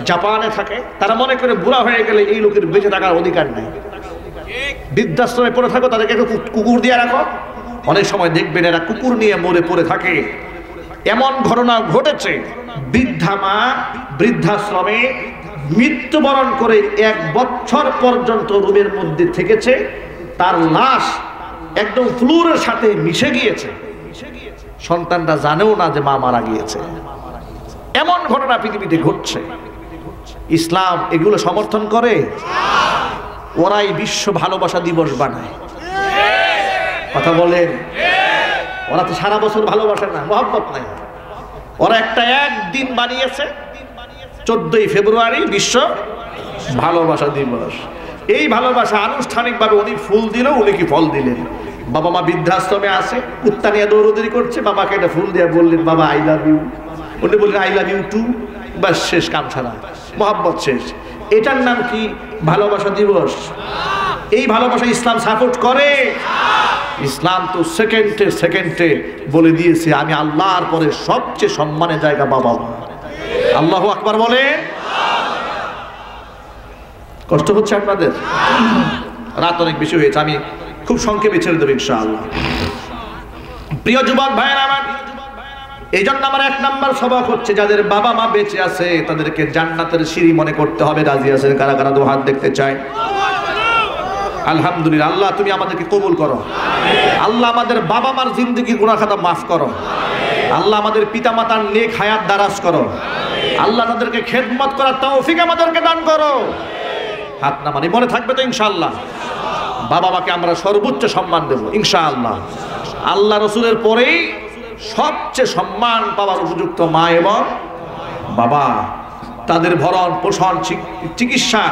জাপানে থাকে, তারা মনে করে বুড়া হয়ে গেলে এই লোকের বেঁচে থাকার অধিকার নেই, বৃদ্ধাশ্রমে পড়ে থাকো, তাদেরকে একটু কুকুর দিয়ে রাখো। অনেক সময় দেখবেন এরা কুকুর নিয়ে মরে পড়ে থাকে। এমন ঘটনা ঘটেছে, বৃদ্ধা মা বৃদ্ধাশ্রমে মৃত্যুবরণ করে 1 বছর পর্যন্ত রুমের মধ্যে থেকেছে, তার লাশ একদম ফ্লোরের সাথে মিশে গিয়েছে, সন্তানটা জানেও না যে মা মারা গিয়েছে। এমন ঘটনা পৃথিবীতে ঘটছে। ইসলাম এগুলো সমর্থন করে? ওরাই বিশ্ব ভালোবাসা দিবস বানায়। কথা বলেন? ওরা তো সারা বছর ভালোবাসে না, মহব্বত নাই। ওরা একদিন বানিয়েছে 14ই ফেব্রুয়ারি বিশ্ব ভালোবাসা দিবস। এই ভালোবাসা আনুষ্ঠানিকভাবে উনি ফুল দিল, উনি কি ফল দিলেন? বাবা মা বৃদ্ধাশ্রমে আসে, কুত্তা নিয়ে দৌড়দৌড়ি করছে, বাবাকে একটা ফুল দিয়ে বললেন বাবা আই লাভ ইউ, উনি বললেন আই লাভ ইউ টু, বাস শেষ, কাম ছাড়া, মহব্বত শেষ। এটার নাম কি ভালোবাসা দিবস? এই ভালোবাসা ইসলাম সাপোর্ট করে? ইসলাম তো সেকেন্ডে বলে দিয়েছে আমি আল্লাহর পরে সবচেয়ে সম্মানের জায়গা বাবা মা। আল্লাহু আকবার বলে। কষ্ট হচ্ছে আপনাদের? রাত অনেক বেশি হয়েছে, আমি খুব সংক্ষেপে ছেড়ে দেবো ইনশাআল্লাহ। প্রিয় যুবক ভাইয়েরা আমার, এই জন্য আমার 1 নাম্বার সবক হচ্ছে যাদের বাবা মা বেঁচে আছে তাদেরকে জান্নাতের সিঁড়ি মনে করতে হবে। রাজি আছেন? কারা কারা 2 হাত দেখতে চায়? আলহামদুলিল্লাহ। আল্লাহ তুমি আমাদেরকে কবুল করো। আল্লাহ আমাদের বাবা মার জিন্দেগির গুনাহ খাতা মাফ করো। আল্লাহ আমাদের পিতা মাতার নেক হায়াত দারাজ করো। আল্লাহ তাদেরকে খেদমত করার তৌফিক আমাদেরকে দান করো। হাত নামানি মনে থাকবে তো ইনশাআল্লাহ? বাবা মাকে আমরা সর্বোচ্চ সম্মান দেব ইনশাআল্লাহ। আল্লাহ রসুলের পরেই সবচেয়ে সম্মান পাওয়ার উপযুক্ত মা এবং বাবা। তাদের ভরণ পোষণ, চিকিৎসা,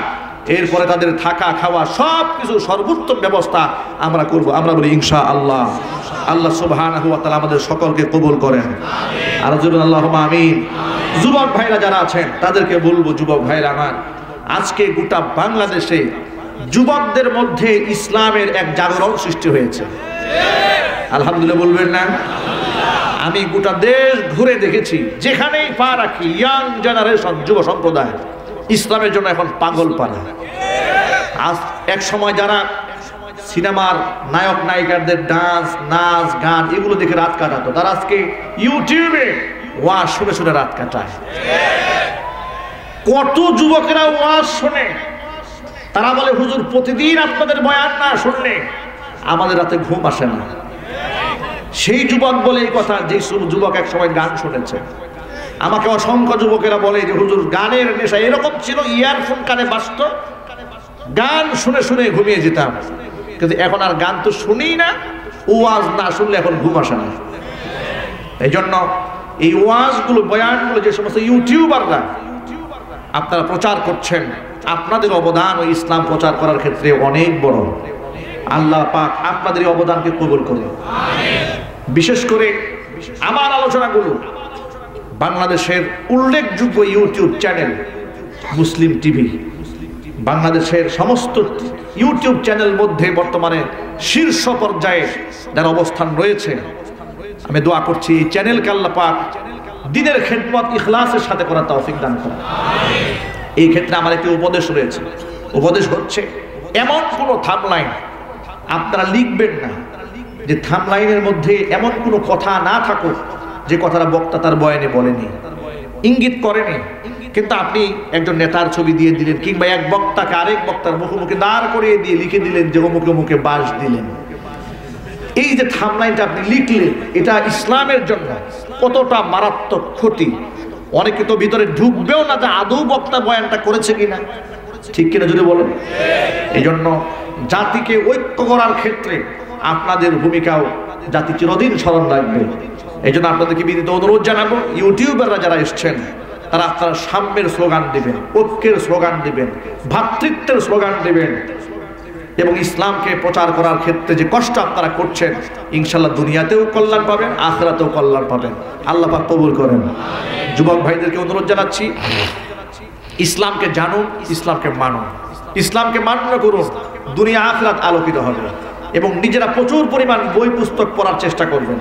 এরপরে তাদের থাকা খাওয়া সব কিছু সর্বোত্তম ব্যবস্থা আমরা করব। আমরা বলি ইনশাআল্লাহ। আল্লাহ সুবহানাহু ওয়া তাআলা আমাদের সকলকে কবুল করেন। আর জোরে আল্লাহুম্মা আমিন। যুবক ভাইরা যারা আছেন তাদেরকে বলবো, যুবক ভাইরা আমার, আজকে গোটা বাংলাদেশে যুবকদের মধ্যে ইসলামের এক জাগরণ সৃষ্টি হয়েছে। আলহামদুলিল্লাহ বলবেন না? আমি গোটা দেশ ঘুরে দেখেছি, যেখানেই পা রাখি ইয়াং জেনারেশন, যুব সম্প্রদায় ইসলামের জন্য এখন পাগল পারা। আজ এক সময় যারা সিনেমার নায়ক নায়িকাদের ডান্স, নাচ, গান এগুলো দেখে রাত কাটাতো, তারা আজকে ইউটিউবে ওয়াজ শুনে শুনে রাত কাটায়। কত যুবকেরা ওয়াজ শোনে, তারা বলে হুজুর প্রতিদিন আপনাদের বয়ান না শুনলে আমাদের রাতে ঘুম আসে না। সেই যুবক বলে এই কথা, যে যুবক এক সময় গান শুনেছে। আমাকে অসংখ্য যুবকেরা বলে যে হুজুর গানের নেশা এরকম ছিল, ইয়ারফোন কানে বাজতো, গান শুনে শুনে ঘুমিয়ে যেতাম, কিন্তু এখন আর গান তো শুনি না, ওয়াজ না শুনলে এখন ঘুম আসে না। এই জন্য এই ওয়াজগুলো, বয়ানগুলো যে সমস্ত ইউটিউবাররা আপনারা প্রচার করছেন, আপনাদের অবদান ওই ইসলাম প্রচার করার ক্ষেত্রে অনেক বড়। আল্লাহ পাক আপনাদের এই অবদানকে কবুল করুন। বিশেষ করে আমার আলোচনাগুলো বাংলাদেশের উল্লেখযোগ্য ইউটিউব চ্যানেল মুসলিম টিভি, বাংলাদেশের সমস্ত ইউটিউব চ্যানেল মধ্যে বর্তমানে শীর্ষ পর্যায়ে যার অবস্থান রয়েছে, আমি দোয়া করছি এই চ্যানেলকে আল্লাহ পাক দ্বীনের খেদমত ইখলাসের সাথে করার তৌফিক দান করুন। এই ক্ষেত্রে আমার একটি উপদেশ রয়েছে। উপদেশ হচ্ছে, এমন কোনো থামলাইন আপনারা লিখবেন না যে থামলাইনের মধ্যে এমন কোনো কথা না থাকুক যে কথাটা বক্তা তার বয়ানে বলেনি, ইঙ্গিত করেনি, কিন্তু আপনি একজন নেতার ছবি দিয়ে দিলেন, কিংবা এক বক্তাকে আরেক বক্তার মুখোমুখি দাঁড় করিয়ে দিয়ে লিখে দিলেন যে অমুকে মুখে বাস দিলেন। এই যে থামলাইনটা আপনি লিখলেন, এটা ইসলামের জন্য কতটা মারাত্মক ক্ষতি। অনেকে তো ভিতরে ঢুকবেও না যে আদৌ বক্তা বয়ানটা করেছে কিনা, ঠিক কিনা যদি বলেন। এই জন্য জাতিকে ঐক্য করার ক্ষেত্রে আপনাদের ভূমিকাও জাতি চিরদিন স্মরণ রাখবে। এই জন্য আপনাদেরকে বিনীত অনুরোধ জানাবো, ইউটিউবাররা যারা এসছেন তারা আপনারা সাম্যের স্লোগান দিবেন, ঐক্যের স্লোগান দিবেন, ভ্রাতৃত্বের স্লোগান দিবেন এবং ইসলামকে প্রচার করার ক্ষেত্রে যে কষ্ট আপনারা করছেন ইনশাআল্লাহ দুনিয়াতেও কল্যাণ পাবেন, আখিরাতেও কল্যাণ পাবেন। আল্লাহ পাক কবুল করেন। যুবক ভাইদেরকে অনুরোধ জানাচ্ছি, ইসলামকে জানুন, ইসলামকে মানুন, ইসলামকে মান্য করুন, দুনিয়া আখিরাত আলোকিত হবে এবং নিজেরা প্রচুর পরিমাণ বই পুস্তক পড়ার চেষ্টা করবেন।